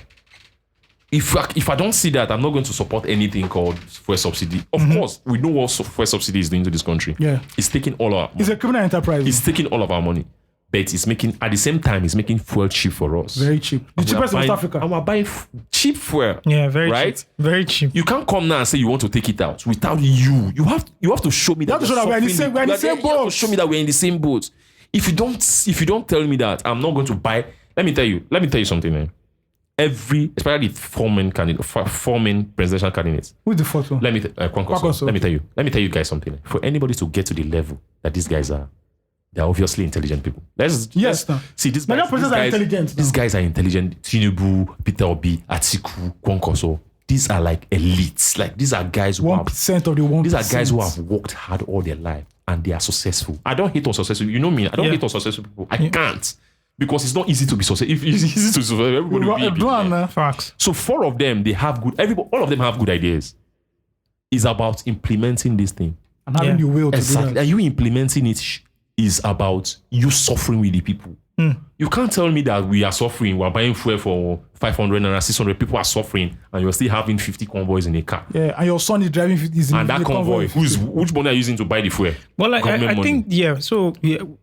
If I don't see that, I'm not going to support anything called fuel subsidy. Of course, we know what fuel subsidy is doing to this country. Yeah. It's taking all our money. It's a criminal enterprise. It's taking all of our money. But it's making, at the same time, it's making fuel cheap for us. Very cheap. The And we are cheapest in West buying- Africa. And we're buying cheap fuel. Yeah, very right? cheap. Very cheap. You can't come now and say you want to take it out without you. You have to show me that. have to show that we're in the same- we're in the same You have to boat. show me that we're in the same boat. If you don't tell me that, I'm not going to buy. Let me tell you something, man. Especially four main presidential candidates. Who's the fourth one? Let me tell you guys something. For anybody to get to the level that these guys are, they're obviously intelligent people. Yes, no. See, these Nigerian presidents are intelligent. These guys are intelligent. Tinubu, Peter Obi, Atiku, Kwankwaso. These are like elites. Like, these are guys who 1% of the 1%. These are guys who have worked hard all their life and they are successful. I don't hate on successful. You know me. I don't hate on successful people. I can't. Because it's not easy to be successful. If it's easy to be successful, everybody will be a billionaire. Facts. So 4 of them, all of them have good ideas. It's about implementing this thing. And having the will to do Exactly. that. And you implementing it is about you suffering with the people. You can't tell me that we are suffering. We're buying fuel for 500 and 600. People are suffering, and you're still having 50 convoys in a car. Yeah, and your son is driving 50. And that convoy, which money are you using to buy the fuel? Well, like, I think,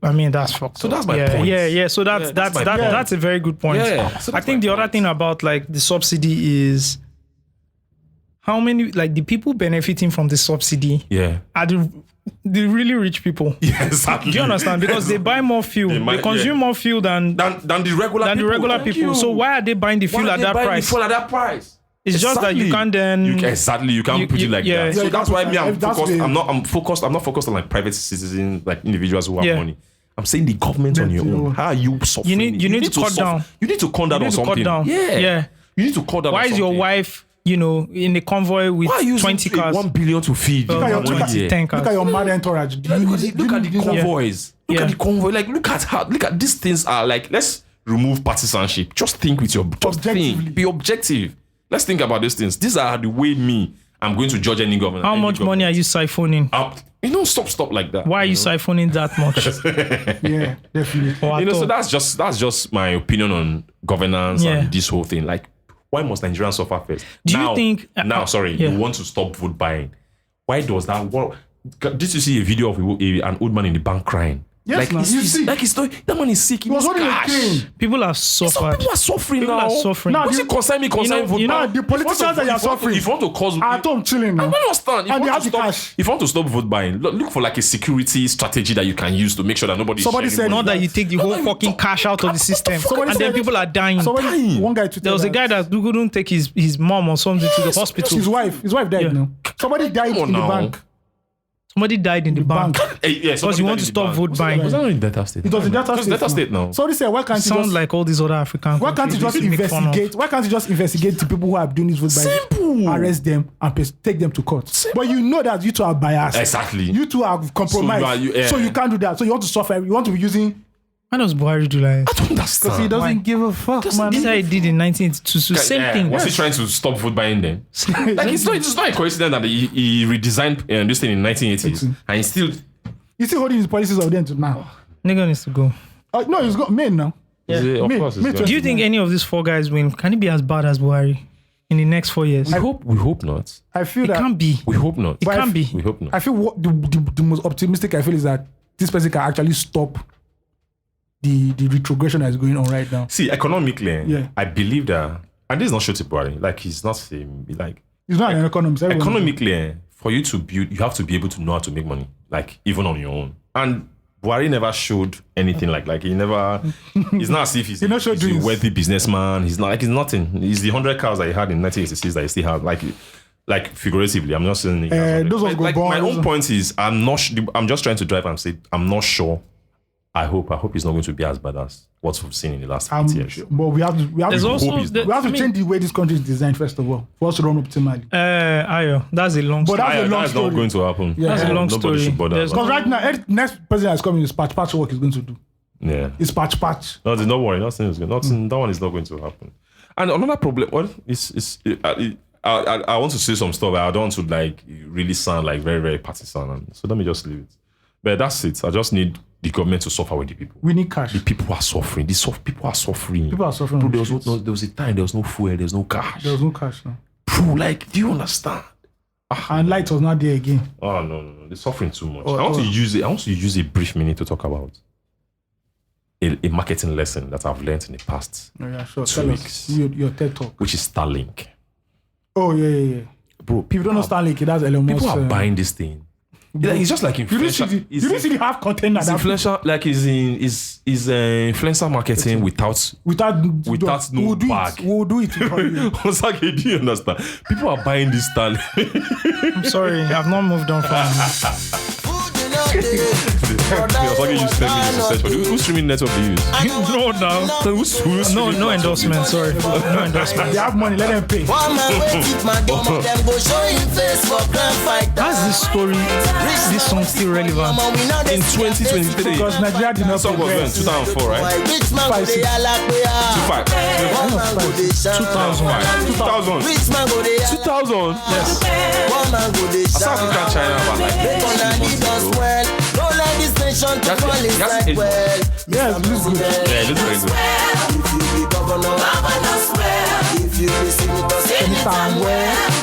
I mean, that's fucked. So that's my yeah, point. Yeah. So that's a very good point. Yeah. So I think the other thing about like the subsidy is how many, like the people benefiting from the subsidy are the really rich people. Yeah, exactly. Do you understand? Because they buy more fuel. They consume more fuel than the regular people. So why are they buying the fuel at that price? Fuel at that price. It's just that you can't then... You can't put it like that. So that's why I'm focused. I'm not focused on like private citizens, like individuals who have money. I'm saying the government on your own. How are you suffering? You need to cut down. You need to cut down on something. Yeah. You need to cut down. Why is your wife, in a convoy with 20 cars? 1 billion to feed. Look at your mad entourage. Look at the convoys. Look at the convoy. Like, look at these things are like, let's remove partisanship. Just think with your... Be objective. Let's think about these things. These are the way I'm going to judge any government. How much money are you siphoning? Stop like that. Why are you siphoning that much? Yeah, definitely. So that's just my opinion on governance and this whole thing. Like, why must Nigerians suffer first? You think... you want to stop vote buying. Why does that... Did you see a video of an old man in the bank crying? Yes, that man is sick. He was cash. People are suffering. People are suffering now. Now, does it concern me? The politicians that are suffering. If you want to cause, at home chilling now. I don't understand. Cash. If you want to stop vote buying, look for like a security strategy that you can use to make sure that nobody. Somebody said not that you take the whole fucking cash out of the system, and then people are dying. One guy. There was a guy that couldn't take his mom or something to the hospital. His wife died now. Somebody died in the bank. Somebody died in the bank. Because you want to stop vote buying. Was that not in Delta State? It was in Delta State now. So they say, why can't you sound like all these other African countries? Why can't you just investigate? Why can't you just investigate the people who are doing this vote buying? Simple. Arrest them and take them to court. Simple. But you know that you two are biased. Exactly. You two are compromised. So you can't do that. So you want to suffer. You want to be using... Why does Buhari do like? I don't understand. Because he doesn't give a fuck, man. This is how he did in 1982. So same thing. Was he trying to stop vote buying then? Like it's not a coincidence that he redesigned this thing in 1980s and he's still holding his policies of them to now. Nigga needs to go. No, he's got men now. Yeah. Of course. Do you think any of these 4 guys win? Can it be as bad as Buhari in the next 4 years? We hope not. I feel that it can't be. We hope not. It can't be. We hope not. I feel what the most optimistic I feel is that this person can actually stop the retrogression that is going on right now. See, economically, I believe that, and this is not short Buhari. Like he's not he's not an economist. Economically, for you to build, you have to be able to know how to make money, like even on your own. And Buhari never showed anything like he never. It's not as if he's a wealthy businessman. He's nothing. He's the 100 cars that he had in 1986 that he still has. Like figuratively, I'm not saying. My own point is, I'm just trying to drive and say I'm not sure. I hope it's not going to be as bad as what we've seen in the last 8 years. Sure. But we have to change the way this country is designed first of all for us to run optimally. Ayo, that's a long story. But that's not going to happen. Yeah. That's a long story. Should bother. Because right now, next president that's coming is patch work is going to do. Yeah, it's patch. No, don't worry. Nothing is going. That one is not going to happen. And another problem, I want to say some stuff, but I don't want to like really sound like very, very partisan. So let me just leave it. But that's it. I just need the government to suffer with the people. We need cash. The people are suffering. People are suffering. People are suffering. Bro, there was a time there was no fuel, there was no cash. There was no cash now. Bro, like, do you understand? And light was not there again. Oh no. They're suffering too much. I want to use a brief minute to talk about a marketing lesson that I've learned in the past 2 weeks. Your TED talk. Which is Starlink. Oh yeah. Bro, people don't know Starlink. That's Elon Musk. People are buying this thing. Yeah, it's just like influencer. You didn't see the half content that influencer, like is influencer marketing without no bag. We'll do it. Osagie, do you understand? People are buying this style. I'm sorry, I've not moved on from. Osagie used 10 minutes to search for who's streaming network do you use? No, now. No endorsement. Sorry, no endorsement. They have money, let them pay. How's this story? This song still relevant in 2023? Because Nigeria did not song was 2004, right? 2005. 2000. Yes. South Africa, China, about like Yeah, it looks good. Yeah, it looks very good. If you be governor, if you be senator,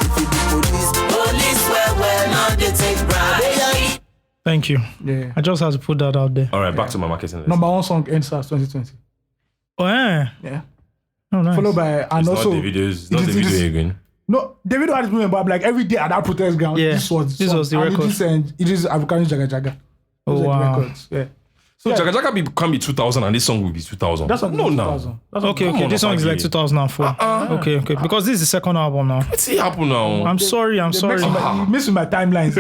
if you be police, now they take bribe. Thank you. Yeah. I just had to put that out there. All right, back to my marketing list. Number 1 song, NSAS 2020. Oh, yeah. Yeah. Oh, nice. Followed by, and It's also... not the video again. No, David had this moment, but I'm like every day at that protest ground, Yeah. this was the record. It is African Jaga Jaga. Those are the wow. records. Yeah. So Jaga Jaga can be 2000 and this song will be 2000. That's what no, now. Okay. This song is like 2004. Okay. Because this is the second album now. What's it happen now? I'm sorry. You're missing my timelines.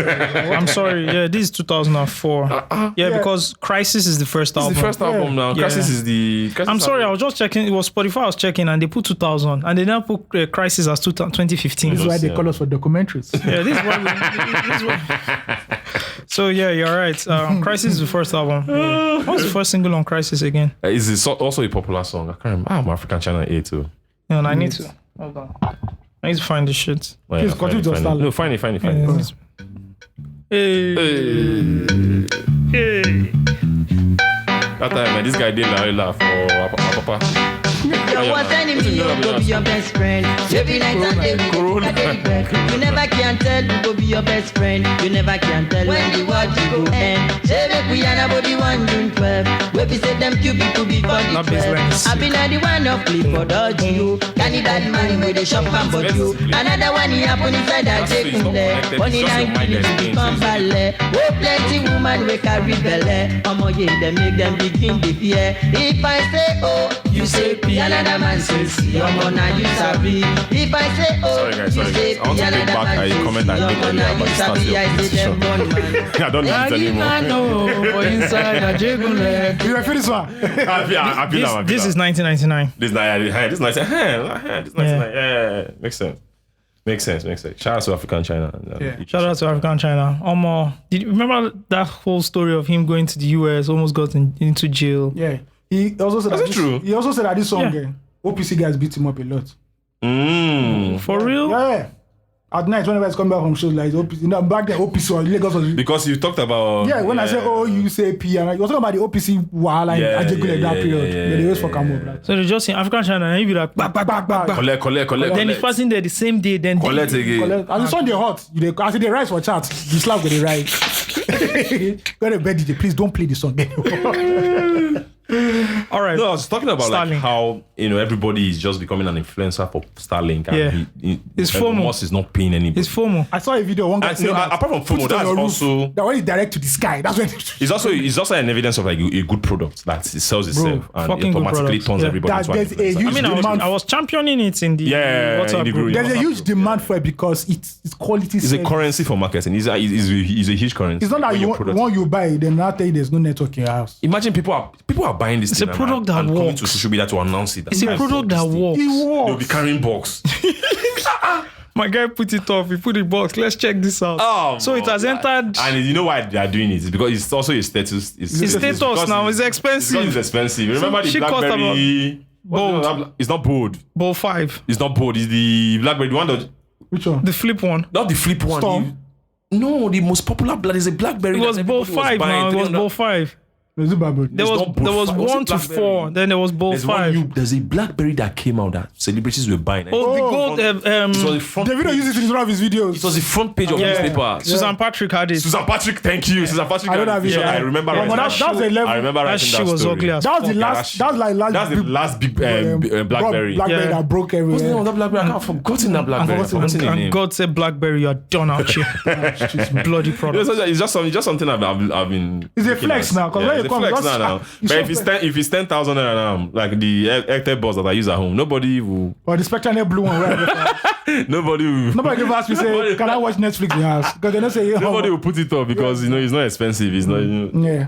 I'm sorry. Yeah, this is 2004. Yeah, because Crisis is the first This album. is the first album now. Yeah. Crisis is the. Crisis I'm sorry, I album. was just checking. It was Spotify I was checking, and they put 2000, and they now put Crisis as 2015. This is why they Yeah. call us for documentaries. Yeah, this is why. So yeah, you're right. Crisis is the first album. Yeah. What's the first single on Crisis again? Is it also a popular song? I can't remember. I'm African Channel A too. No, I need to. Hold on. I need to find this shit. Well, Please yeah, continue to find it. start. No, find it. Hey. Hey. That time, man, this guy did laugh for Papa. Your worst enemy, you go be your best friend. Every night and day, you never can tell who go be your best friend. You never can tell when the world you go end. Say make we and body 1 June 12. Where we say them two people before the That 12. baseline is I've been at the one of Clifford Dodge you. Can you that man with the shop and but you? Another one he happen inside that That's taking not there. connected. Only It's just your 9 mind minutes to that's become ballet. Oh, plenty woman we carry belly. Yeah, they make them begin to fear. If I say oh, you say P, another man says C. Now you sabi. If I say oh, Sorry guys. I want to take back a comment I made earlier about the start of your decision. I don't need it anymore. You refer this one? I feel that. This is 1999. This is nice. Yeah, makes sense. Shout out to African China. Shout out to African China. Did you remember that whole story of him going to the US, almost got into jail? Yeah. He also said Is it true? He also said that this song, Yeah. OPC guys beat him up a lot. For real? Yeah. At night, whenever he's coming back from shows like OPC, back then OPC or Lagos was. Because you talked about. Yeah, when I say you say P, and you was talking about the OPC Wahala in Ajegule that period. Yeah, they always fuck him up. Like. So they just in African China and he be like, back. Collect. Then he's passing there the same day. Then Collect again. And the song they hot. As they rise for chat, the slap go they rise. Go to bed, DJ. Please don't play the song anymore. All right. No, I was talking about like Starlink. how everybody is just becoming an influencer for Starlink. And Yeah. It's Elon FOMO. Musk is not paying anybody. It's FOMO. I saw a video. One guy saying that, apart from put FOMO, it on that's your roof, also that when it's direct to the sky. That's when it's also an evidence of like a good product that it sells itself and fucking it good automatically product. turns Yeah. everybody into an There's a influencer. huge demand. I was championing it in the WhatsApp in the group. group. There's a huge demand for it because it's quality. It's a service. currency for marketing. It's a huge currency. It's not that When you your product- want you buy, then now tell you there's no network in your house. Imagine people are buying this. It's a thing product that and coming works. to social media to announce it. It's a product that works. It They'll be works. carrying box. My guy put it off. He put the box. Let's check this out. So it has entered. And you know why they are doing it? It's because it's also a status. It's status now. It's expensive. Because it's expensive. Remember the Shit cost BlackBerry? Bold. It's not bold. Ball 5. It's not bold. It's the BlackBerry. The one that Which one? The flip one. not the flip one. Storm? No, the most popular There's a BlackBerry. It was that ball everybody 5 now. It was 300. ball 5. There's a Bible. There was not ball there was 5. Was it 1 to BlackBerry? 4. Then there was ball There's 5. There's a BlackBerry that came out that celebrities were buying. Oh, the gold. It was the front. Davido uses it in one of his videos. It was the front page of the newspaper. Susan Patrick had it. Susan Patrick, thank you. Susan Patrick. I don't have it. vision. Yeah. I remember Yeah, writing but that. that's a level. I remember That writing shit that was story. ugly as That was fuck. the last. That was like last. That's the last big BlackBerry. Blackberry Yeah. that broke What's the name of everywhere. that BlackBerry? I've forgotten that BlackBerry. I've forgotten the And name. God said BlackBerry, you're done out here. Bloody product. It's just something I've been. It's a looking flex at. now, 'cause when it's you a come, flex just- now. it's But so if it's 10,000 naira now, like the Airtel box that I use at home, nobody will. Or the Spectral blue one. Nobody will. Nobody give us. We say, can I watch Netflix in your house? Because they don't say, Nobody will put it up because it's not expensive. It's not. Yeah.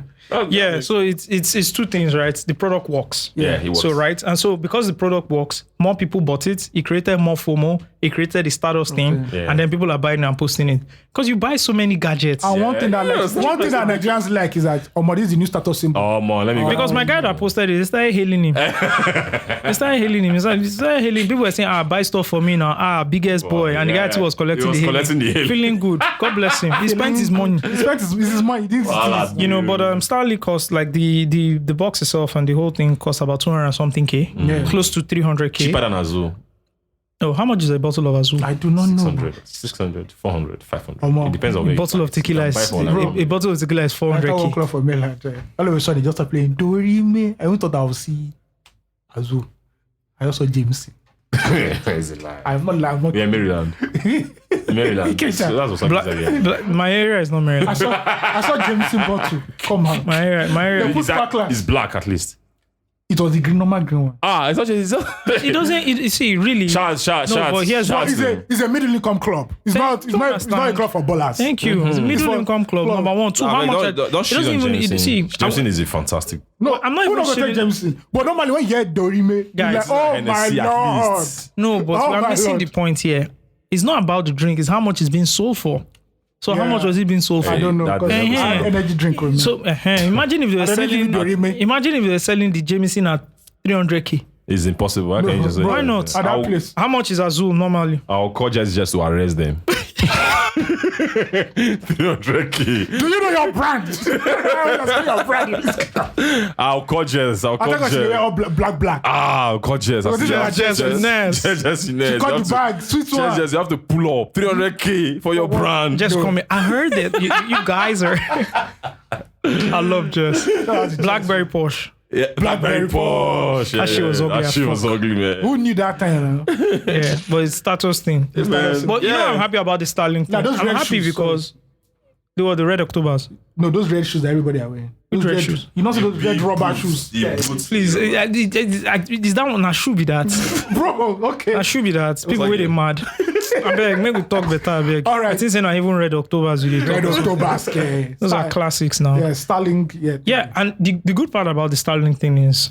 Yeah, so it's two things, right? The product works. Yeah, it works. So right, and so because the product works, more people bought it. It created more FOMO. It created the status thing, Yeah. and then people are buying and posting it because you buy so many gadgets. And one thing that it's Nigerians like is that this is the new status symbol. Oh man, let me. Because my guy that posted it, they started hailing him. They started hailing him. They started hailing. People were saying, buy stuff for me now. Biggest boy. And the guy too was collecting He was collecting the hail. Feeling good. God bless him. He spent his money. He spent his money. You know, but Starlink cost like the box itself and the whole thing cost about 200 and something K. Yeah. Close to 300K. cheaper than Azul. Oh, how much is a bottle of Azul? I do not know. 600, 400, 500. Omo. It depends on A where you bottle buy of it. tequila You can is buy for like- a bottle of tequila is I thought 1 400K. o'clock for mainland. All of a sudden, they just start playing Dorime. I even thought I would see Azul. I also James. It's a lie. I'm not. Yeah, Maryland. Maryland. That's what Black, my area is not Maryland. I saw Jameson bottle. Come on. My area. Put sparkler. It's black at least. It was the normal green one. It's not just. It doesn't. You see, really. Shots. but here's what- It's a middle income club. It's not a club for ballers. Thank you. It's a middle income club. Number one, two. How much? Don't shit on Jameson. See, Jameson is a fantastic. No, I'm not who even not gonna shitting- take Jameson. But normally when you hear Dorime, you're Guys, like, oh my Hennessy at lord. least. no, but Oh we're my missing Lord. the point here. It's not about the drink. It's how much it's being sold for. So how Yeah. much was it being sold for? I don't know. That Because doesn't I have energy drink with me. So imagine if they were And then they selling. give you Dorime. Imagine if they were selling the Jameson at 300k. It's impossible. How can you just say Why that? not? at that I'll- place. How much is Azul normally? I'll call just to arrest them. 300k. Do you know your brand? Your brand. I'll call Jess. I think I should wear all black. I'll call Jess. Because these are Jess with Ness. Jess in there. Cut the bag, sweet one. Jess, you have to pull up 300k for your brand. Just call me. I heard that you guys are. I love Jess. Blackberry Porsche. Yeah, Blackberry Porsche. That shit was ugly That as shit was fuck. ugly, man. Who knew that time? Yeah, but it's status thing. Man, But you know, yeah. I'm happy about the Starlink thing. Nah, those I'm red happy shoes, because they were the Red Octobers. No, those red shoes that everybody are wearing. Those red shoes? You know, those red rubber shoes. Please, is that one? I should be that. Bro, okay. I should be that. People like where they it. mad. I beg, make we talk better. I beg. All right. I think saying even Red Octobers. You Red talk. October, yeah. Those are classics now. Yeah, Starlink. Yeah, and the good part about the Starlink thing is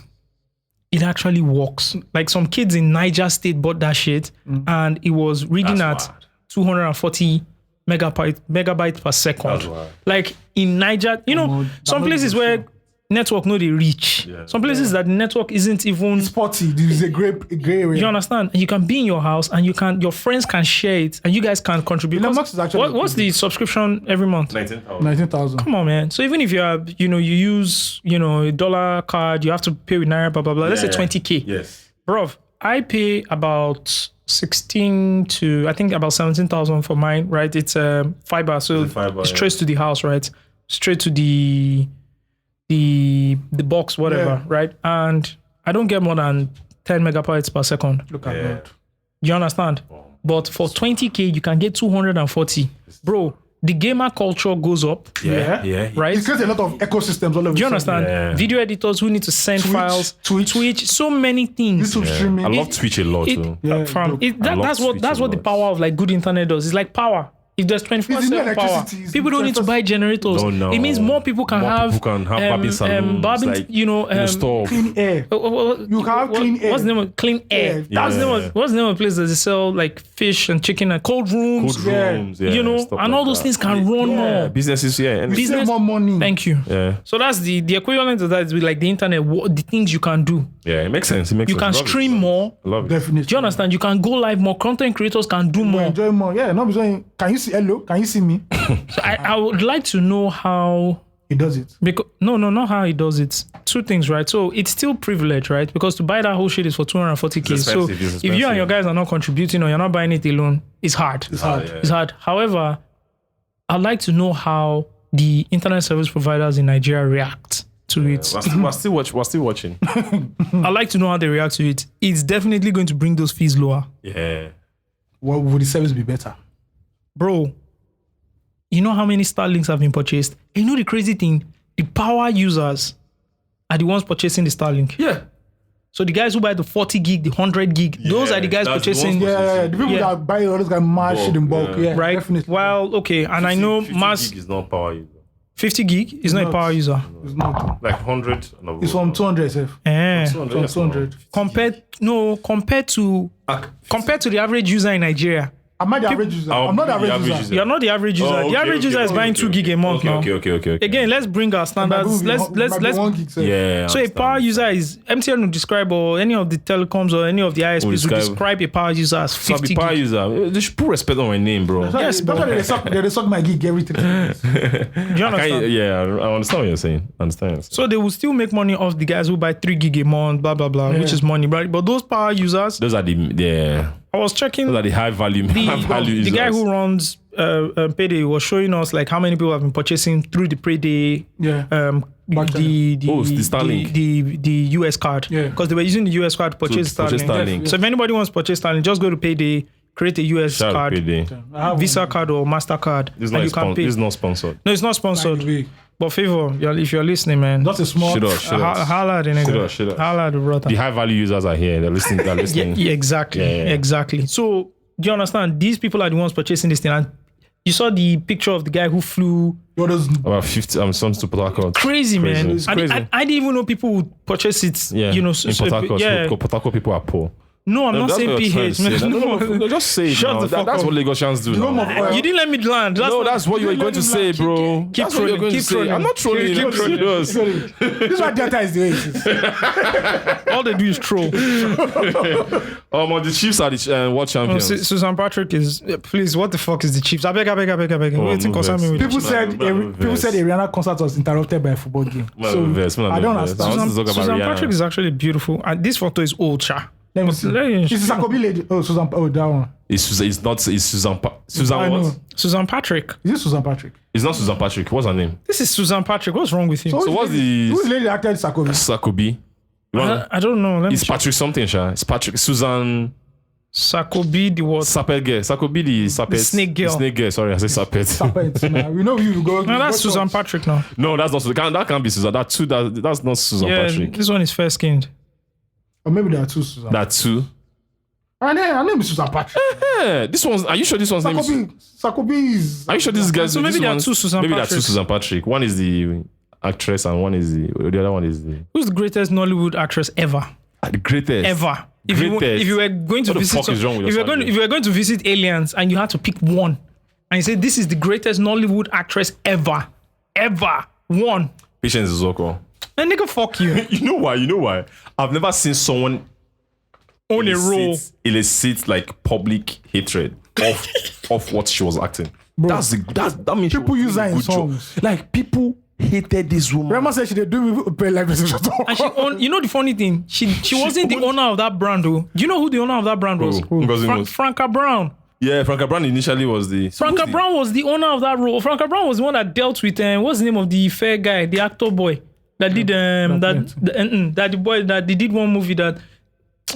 it actually works. Like some kids in Niger State bought that shit and it was reading That's at wild. 240 megabyte per second. That's wild. Like in Niger, you know, some places where network no they reach. Yeah. Some places that the network isn't even. Spotty. This is a gray area. You understand? You can be in your house and your friends can share it and you guys can contribute. Elon Because Musk is actually what's the subscription every month? 19,000. 19,000. Come on, man. So even if you are, you use, a dollar card, you have to pay with Naira, blah, blah, blah. Let's say 20K. Yes. Bro, I pay about 16 to, I think about 17,000 for mine, right? It's fiber. So It's a fiber, it's straight to the house, right? Straight to the box, whatever, Yeah. right? And I don't get more than 10 megabytes per second. Look at Yeah. that. You understand? But for 20K, you can get 240. Bro, the gamer culture goes up, Yeah. right? It creates a lot of ecosystems all over. Do you understand? Yeah. Video editors who need to send files, Twitch. so many things. YouTube streaming. I love Twitch a lot It- too. Yeah, from dope. it, that, I love that's what Twitch that's a what the lot. power of like good internet does. It's like power. If there's 24/7 It's power, electricity, it's people don't need to buy generators. No. It means more people can More have people can have barbing salons, barbing, like, in the store. Clean air. You have clean air. What's the name of clean air? Yeah. That's the name of, what's the name of place that they sell like fish and chicken and cold rooms? Cold rooms, yeah, stuff and all like those that. things can run more. Businesses, and Business- Save more money. Thank you. yeah, So that's the equivalent of that is with like the internet, the things you can do. yeah, it makes sense. It makes You sense. can Love it. stream more. I love it. Definitely. Do you understand? You can go live more. Content creators can do more. Enjoy more. Yeah, no, saying, can you see hello? Can you see me? So I would like to know how. He does it. Because no, not how he does it. Two things, right? So it's still privilege, right? Because to buy that whole shit is for 240K. It's So expensive, it's if you and your expensive. guys are not contributing or you're not buying it alone, it's hard. It's hard, yeah. It's hard. However, I'd like to know how the internet service providers in Nigeria react to it. We're still watching. I'd like to know how they react to it. It's definitely going to bring those fees lower. Yeah. What would the service be better? Bro, you know how many Starlinks have been purchased? And you know the crazy thing? The power users are the ones purchasing the Starlink. Yeah. So the guys who buy the 40 gig, the 100 gig, those are the guys that's the purchasing, ones Yeah, the people Yeah. that buy all those guys mad shit in bulk. yeah. Yeah, right? definitely. Well, okay, and I know 50 mass gig is not power user. 50 gig is not a not. power user. It's not. Like 100. and above. It's from 200 itself. Eh. 200, From yes, 200. Compared to the average user in Nigeria. I'm not the average user. I'm not the average user. You're not the average user. Oh, The average user is buying 2 gig a month now. Okay. Again, let's bring our standards. Let's 1 gig itself. Yeah. So a power user is MTN will describe, or any of the telecoms or any of the ISPs will describe- describe a power user as So I'll 50 be power gig. user. They should put respect on my name, bro. Yes, That's why they suck my gig every 3 minutes. Do you understand? Yeah, I understand what you're saying. So they will still make money off the guys who buy 3 gig a month, blah blah blah, which is money, right? But those power users, Those are the I was checking those are the high value the users. guy who runs Payday was showing us like how many people have been purchasing through the Payday Yeah. the Starlink. the US card. Yeah. Because they were using the US card to purchase Starlink. Yes, So if anybody wants to purchase Starlink, just go to Payday, create a US Shout out card, Payday. Visa card or MasterCard, This is and not you can pay. This is not sponsored. No, it's not sponsored. But favor, if you're listening, man, Just a small. Shut up. holla at the nigga. Shut up. Holla at the brother. The high value users are here. They're listening. Yeah, exactly. Yeah. Exactly. So, do you understand? These people are the ones purchasing this thing. And you saw the picture of the guy who flew. About 50 sons to Port Harcourt. Crazy, man. It's I didn't even know people would purchase it. Yeah, You know, in Port Harcourt. yeah. Because Port Harcourt people are poor. No, I'm not That's saying what you're trying PH, to say. man. No, just say it Shut now. the fuck That's up. what Lagosians do now. You didn't let me land. That's what you were going to say, bro. That's what you're going to say. I'm not trolling. I'm serious. This is why Delta is the way it is. All they do is troll. The Chiefs are the what champions? Susan Patrick is. Please, what the fuck is the Chiefs? I beg. Waiting concern me with People said a Rihanna concert was interrupted by a football game. So I don't understand. Susan Patrick is actually beautiful. And this photo is old, cha. Let me see. It's Sakobi lady. Oh, Susan. Oh, that one. It's Susan what? Susan Patrick. Is it Susan Patrick? It's not Susan Patrick. What's her name? This is Susan Patrick. What's wrong with him? So what's the Who's the lady that acted Sakobi? Sakobi? I don't know. Let me It's check. Patrick something, Sha. It's Patrick Susan Sakobi the what? Sapet girl. Sakobi the Sapet. The snake girl. The snake girl. Sorry, I said Sapet. Sapet. Nah, we know you go. No, that's go Susan church. Patrick now. No, that's not. That can't be Susan. That's not Susan Yeah, Patrick. this one is fair skinned. Or maybe there are two Susan. That too. Her name is Susan Patrick. Yeah, this one's. Are you sure this one's name is? Sakobi is. Are you sure this guy's? So maybe this there are one's- two Susan Maybe there are two Patricks. Susan Patrick. One is the actress and the other one is the Who's the greatest Nollywood actress ever? the greatest. Ever. If you were going to What the visit, fuck is wrong with if your you were going, family? if you were going to visit aliens and you had to pick one, and you say this is the greatest Nollywood actress ever, one, Patience is okay. then nigga fuck you. You know why? I've never seen someone On a roll. elicit like public hatred of what she was acting. That means People use that in songs. Like people hated this woman. Rema said she did do like this. And she owned, you know the funny thing, she wasn't the owner of that brand though. Do you know who the owner of that brand was? Who? Ngozi was. Franca Brown. Yeah, Franca Brown initially was the. Franca Brown was the owner of that role. Franca Brown was the one that dealt with what's the name of the fair guy, the actor boy that did that the boy that they did one movie that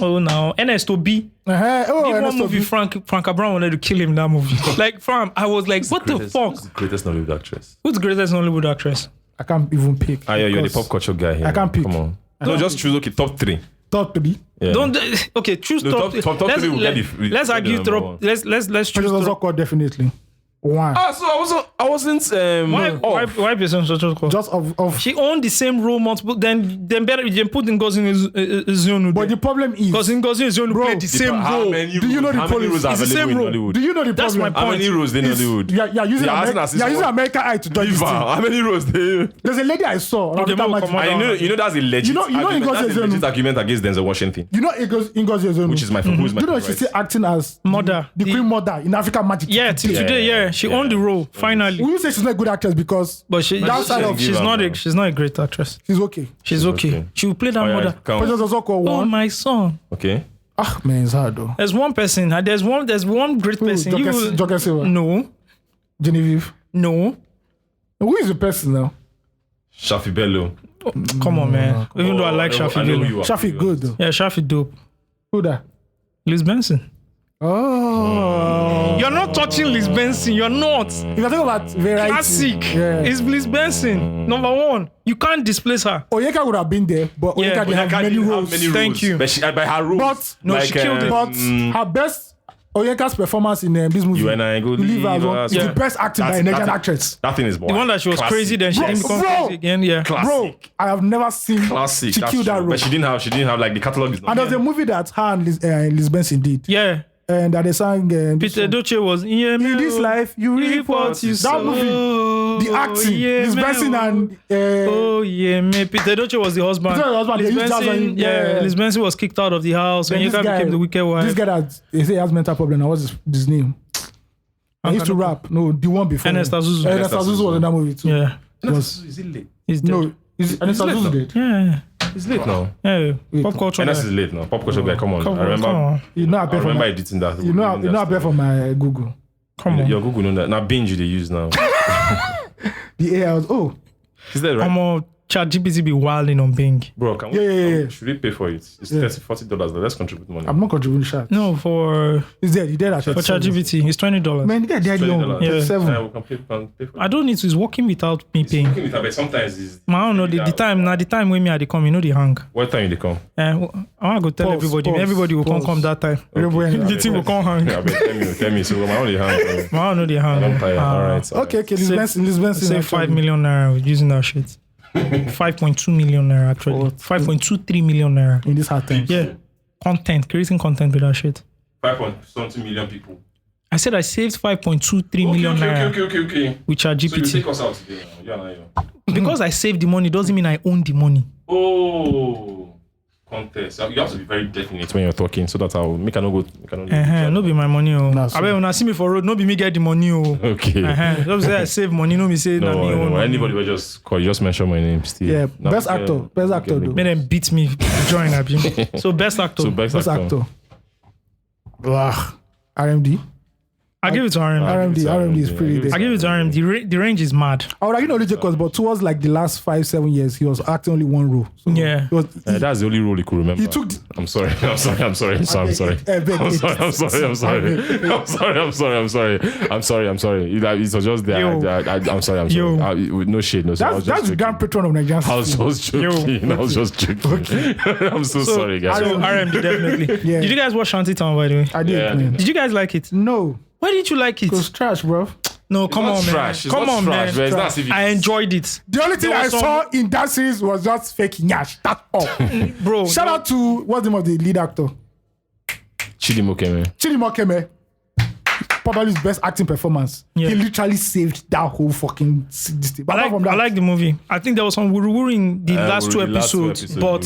Ernesto B. Did one movie Franca Brown wanted to kill him in that movie. Like fam, I was like, what the fuck? Who's the greatest Nollywood actress? Who's the greatest Hollywood actress? I can't even pick. You're the because pop culture guy here. I can't pick. Come on. No, just choose. Okay, top 3. Top 3. Yeah. Don't choose No, top. top three will get the- Let's get argue the number top. one. Let's choose Choose top. Zoko definitely. One. So I wasn't. Why person such a Just of. She owned the same role multiple. Then better you put Ngozi Ezeonu. But the problem is. Because Ngozi Ezeonu played the same role. Do you know the how many policy? roles are It's the same available in role. Hollywood? Do you know the That's problem? my How point. many roles in Hollywood? You're using American Eye to judge this Viva. thing. How many roles? There's a lady I saw. Okay, Ravita we'll Magic. come on. And you know that's a legit. You know argument. Ngozi That's a Ezeonu. legit argument against Denzel Washington, You know Ngozi Ezeonu. which is my who's my Do you know she's favorite. still acting as Mother. the queen mother in African Magic? Yeah, till today, yeah. She owned the role, finally. Will you say she's not a good actress because But that side of she's not a great actress. she's okay? She's okay. okay. She will play that Oh, yeah, mother. count. But there's also Oh one. my son. Okay. Ah man, it's hard though. There's one person. There's one great person. You will- Joker Silva. No. Genevieve. No. Who is the person now? Shafi Bello. Come on, man. Even though I like Shafi I know who Bello. you are. Shafi good though. Yeah, Shafi dope. Who that? Liz Benson. Oh. You're not touching Liz Benson. You're not. If you're talking about variety. Classic. Yeah. It's Liz Benson. Number one. You can't displace her. Oyeka would have been there, but Yeah, Oyeka but didn't have Oyeka many didn't have roles. many Thank roles. you. But by her roles. But No, she killed it. But her best Oyeka's performance in this movie, You and I go Leave Her leave Alone, us. is Yeah. the best acting by a Nigerian actress. That thing is The one that she was crazy, then she didn't become Bro. crazy again. Yeah. Classic. Bro, I have never seen Classic. she That's killed that true. role. But she didn't have like the catalog is not. And there's a movie that her and Liz Benson did, Yeah. and that they sang this Peter song. Doce was in this life, you reap what you sow. That movie, the acting, Liz Benson and Oh yeah, man. Peter Doce was the husband. Peter was the husband. Liz They used jazz Benson, on- yeah. yeah. Liz Benson was kicked out of the house and then Yeka became the wicked wife. This guy that they say has mental problem. Now what's his name? I used to rap. No, the one before. Ernest Azuzu. Ernest Azuzu was in that movie too. Yeah. Is it late? He's dead. No, Ernest late Azuzu now. did. Yeah. It's late now. Yeah. Pop culture. And guy. this is late now. Pop culture guy, come on. Come I on, remember. come on. You know I I pay for remember my. editing that. You know I pay for my Google. Come on. Your Google know that. Now binge they use now. The AI was Is that right? Come on. ChatGPT be wilding on Bing. Bro, can we? Yeah. Should we pay for it? It's $30-$40. Let's contribute money. I'm not contributing shit. No, for He's dead. He dead at for ChatGPT, it's $20. Man, the guy died young. $20. 37. Yeah, we can pay for it. I don't need to. It's working without me paying. But sometimes it's... I don't know the time. Now the time when me I dey come, you know the hang. What time they come? I want to go tell everybody. Everybody will come that time. The team will come hang. Yeah, tell me. So my only hang. I don't know the hang. I'm tired. All right. Okay. Lisbon. Say 5 million naira using that shit. 5.2 million naira actually. 5.23 million naira. In this hard time. Yeah. Creating content with that shit. 5.something million people. I said I saved 5.23 million naira. Okay. With ChatGPT. So you take us out today now. Because I saved the money doesn't mean I own the money. Oh. Contest. You have to be very definite when you're talking so that I'll make a no go. No be my money. Nah, I bet when I see me for road, no be me get the money. Okay. Just say I save money, no me say No, me own. anybody will just call. You just mention my name still. Yeah, best actor though. Make them beat me, join Abi. So best actor. Best actor. Ugh. RMD. I give it to RMD. RMD is pretty good. I give it to RMD. The range is mad. I would only Jacobs, but towards like the last 5-7 years, he was acting only one role. So Yeah. That's the only role he could remember. He took. I'm sorry. I'm sorry. I'm sorry. It, was just there. I'm sorry. No shade. No. That's the grand patron of Nigerian. I was just joking. I'm so sorry, guys. So RMD definitely. Yeah. Did you guys watch Shantytown by the way? I did. Yeah. Man. Did you guys like it? No, Why didn't you like it? it was trash, bro. No, come on, man. Trash. Come on, man. It's not as if I enjoyed it. The only thing There I was saw in that series was just fake nyash. That's all. Bro. Shout out to what's the name of the lead actor? Chidimoke, Chidimokeme. Probably his best acting performance. Yeah. He literally saved that whole fucking this thing. But I like the movie. I think there was some wuru in the last two episodes, but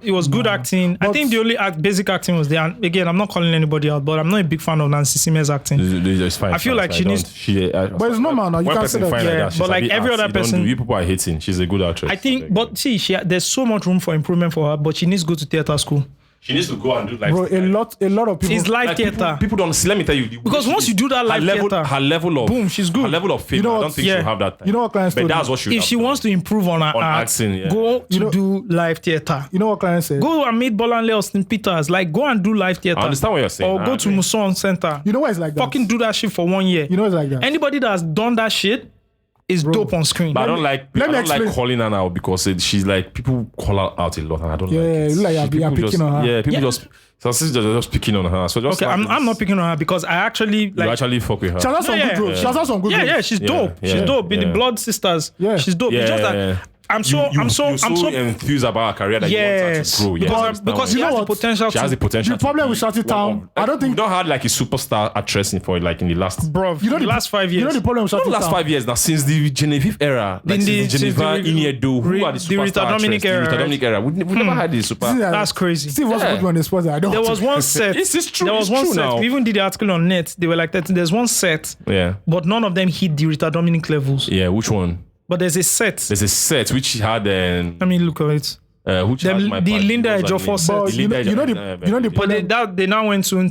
it was good acting. I think the only basic acting was there. And again, I'm not calling anybody out, but I'm not a big fan of Nancy Sime's acting. It's fine. I feel like she needs. But it's normal now. You can't say that. Yeah, but like every other person, you people are hating. She's a good actress. I think, but see, there's so much room for improvement for her, but she needs to go to theater school. She needs to go and do like. Bro, a lot of people. It's live theater. People don't see. Let me tell you. Because once you do that live theater, her level of boom, she's good. Her level of fame. You know I what? don't think Yeah. she'll have that time. You know what clients But told that's me? what she. if she wants to improve on her art, acting, yeah. go to do live theater. You know what client said? Go and meet Bolanle Austin Peters. Like, go and do live theater. I understand what you're saying. Or go to Muson Center. You know why it's like that? Fucking do that shit for 1 year. You know it's like that. Anybody that's done that shit is dope on screen. But I don't like explain. calling her now because she's like people call her out a lot and I don't like it. you like you're picking on her. Yeah, people just just picking on her. So just okay, I'm not picking on her because I actually like. You actually fuck with her. She has some good roles. She has some good roles. Yeah, she's dope. Yeah, She's dope. In the yeah. Blood Sisters. Yeah. She's dope. It's just that I'm so enthused about her career that you want her to grow. Because she has the potential. She has the potential. The problem with Shantytown, I don't think we don't have like a superstar actress in the last. Bro, you know the last 5 years. You know the problem with Not Shantytown. the last 5 years now, since the Genevieve era, like since the Geneva Iniedo, who are the superstar Rita Dominic era, Rita Dominic era. We never had the super. That's crazy. Steve wants to put me on the spot. I don't. There was one set. This is true. There was one true set. now. We even did the article on net. They were like that. There's one set. Yeah. But none of them hit the Rita Dominic levels. Yeah. Which one? But there's a set. There's a set which had. Let me look at it. Which had my the part- Linda what was Ejiofor her set. name? But you know the But problem. they now went into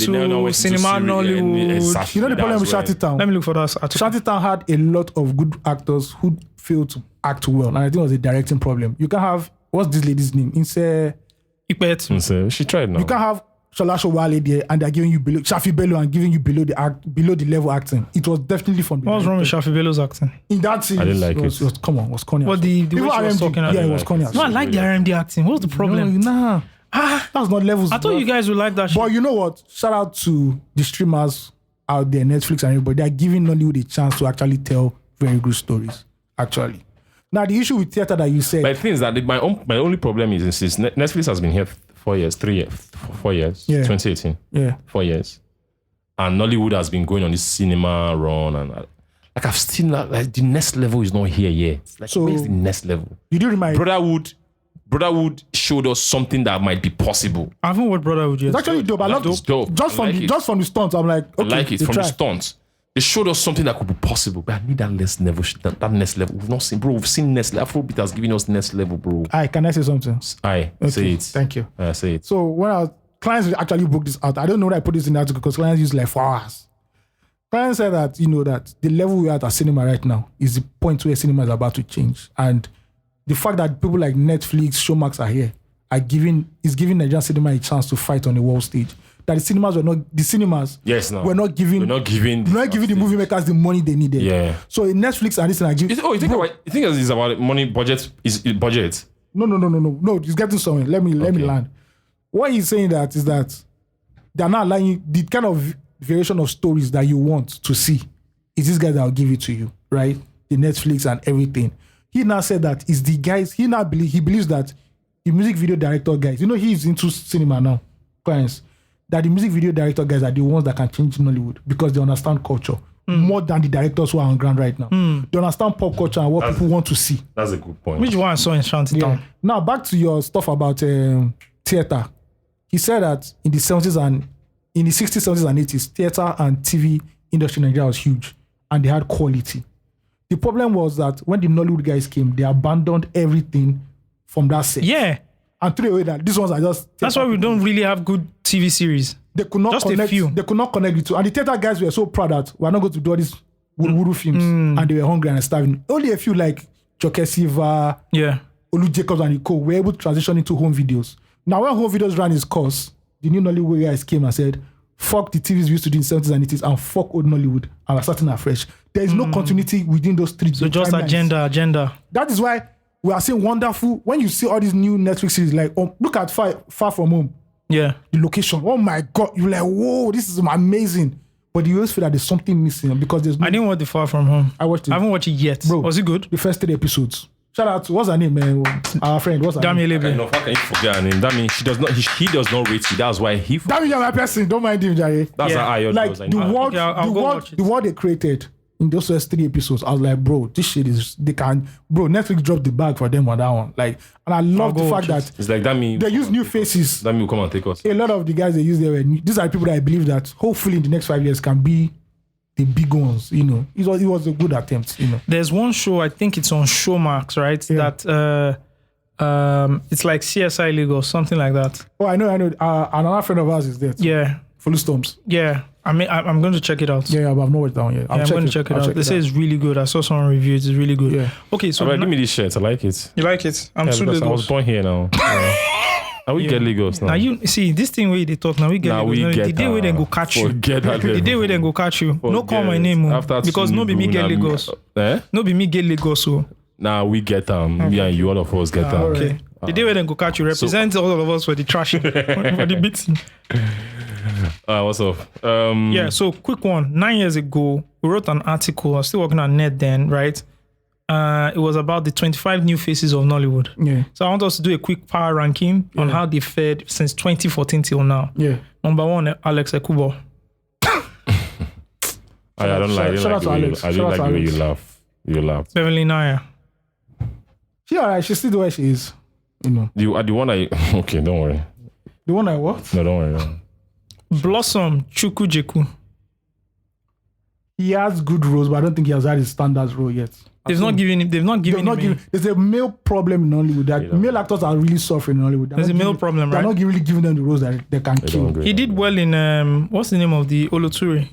cinema, Nollywood. You know the problem with Shantytown. Let me look for that article. Shantytown had a lot of good actors who failed to act well, and I think it was a directing problem. You can have what's this lady's name? Ikpet. So she tried now. You can have Shola Showale there, and they're giving you below Shafi Bello and giving you below the level acting. It was definitely from. What was wrong with Shafi Bello's acting? In that scene, I didn't like it. It was corny. What the way she was talking Yeah, it was corny. No, I like the RMD acting. What's the problem? Nah, that's not levels. I thought you guys would like that shit. But you know what? Shout out to the streamers out there, Netflix and everybody. They're giving Nollywood a chance to actually tell very good stories. Actually, now the issue with theater that you said. But the thing is that my only problem is since Netflix has been here 4 years, 4 years, Yeah. 2018, Yeah. 4 years, and Nollywood has been going on this cinema run, and like I've still not, like the next level is not here yet. Like So- where's the next level? You do remind. Brotherhood showed us something that might be possible. I haven't watched Brotherhood yet. It's actually dope. I love It's dope. Just I like it. from the stunts, I'm like, okay, I like it they from try. the stunts. They showed us something that could be possible, but I need that next level. That next level. We've not seen, bro. We've seen next level. Afrobeat has given us next level, bro. Can I say something? Aye, Okay, say it. Thank you. Say it. So when clients actually broke this out, I don't know why I put this in the article because clients used like 4 hours. Clients said that that the level we're at cinema right now is the point where cinema is about to change, and the fact that people like Netflix, Showmax are here is giving Nigerian cinema a chance to fight on the world stage. That the cinemas were not giving the movie makers the money they needed. Yeah. So in Netflix and this Nigeria. You think it's about money budget? Is it budget? No. He's getting somewhere. Let me land. What he's saying that is that they're not allowing you the kind of variation of stories that you want to see. Is this guy that will give it to you, right? The Netflix and everything. He now said that is the guys. He believes that the music video director guys. You know he's into cinema now, clients. That the music video director guys are the ones that can change Nollywood because they understand culture more than the directors who are on ground right now. They understand pop culture and what people want to see. That's a good point. Which one I saw in Shantytown? Now back to your stuff about theater. He said that in the 60s, 70s, and 80s, theater and TV industry in Nigeria was huge and they had quality. The problem was that when the Nollywood guys came, they abandoned everything from that set. Yeah. And threw away that these ones are just. That's why we don't really have good TV series. They could not connect. A few. They could not connect the two. And the theater guys were so proud that we're not going to do all these wuru films, and they were hungry and starving. Only a few like Joke Silva, Olu Jacobs and Iko were able to transition into home videos. Now when home videos ran its course, the new Nollywood guys came and said, "Fuck the TVs we used to do in the 70s and 80s and fuck old Nollywood and we're starting afresh." There is no continuity within those three. So just agenda. That is why we are seeing wonderful. When you see all these new Netflix series, like look at Far From Home. Yeah. The location. Oh my God. You're like, whoa, this is amazing. But you always feel that there's something missing because there's no. I didn't watch the Far From Home. I watched it. I haven't watched it yet. Bro, was it good? The first 3 episodes. Shout out to, what's her name, man? Our friend, what's her name? How can you forget her name? That means he does not rate you. That's why he. That means you're my person. Don't mind him, Jerry. That's how I like the world they created in those first 3 episodes. I was like, bro, this shit is Netflix dropped the bag for them on that one. Like, and I love the fact that it's like that means they use new faces. That means will come and take us. A lot of the guys they use there, these are people that I believe that hopefully in the next 5 years can be the big ones, you know. It was a good attempt, you know. There's one show, I think it's on Showmax, right? Yeah. That it's like CSI Lagos, something like that. Oh, I know. Another friend of ours is there too. Yeah. Full Storms. Yeah. I'm going to check it out. Yeah, but I've not watched that one yet. I'm going to check it out. They say it's really good. I saw some reviews. It's really good. Yeah. Okay, so give me this shirt. I like it. You like it? I'm too Lagos. I was born here now. Now we get Lagos now. Now you see this thing where they talk. Now we get Lagos. The day where they go catch you. The day where they go catch you. No call my name because no be me get Lagos. No be me get Lagos. So now we get me and you, all of us get okay. The day where they go catch you represents all of us for the trash for the beating. What's up? So quick one. 9 years ago, we wrote an article. I was still working on Net then, right? It was about the 25 new faces of Nollywood. Yeah. So I want us to do a quick power ranking on how they fared since 2014 till now. Yeah. Number 1, Alex Ekubo. I don't like the way you laugh. You laugh. Beverly Naria. She alright. She's still the way she is. You know. The one okay, don't worry. The one I what? No, don't worry. No. Blossom Chukwujeku. He has good roles, but I don't think he has had his standards role yet. They've not given him. There's a male problem in Hollywood that male actors are really suffering in Hollywood. There's a male problem, right? They're not really giving them the roles that they can kill. He did well in what's the name of the Oloture?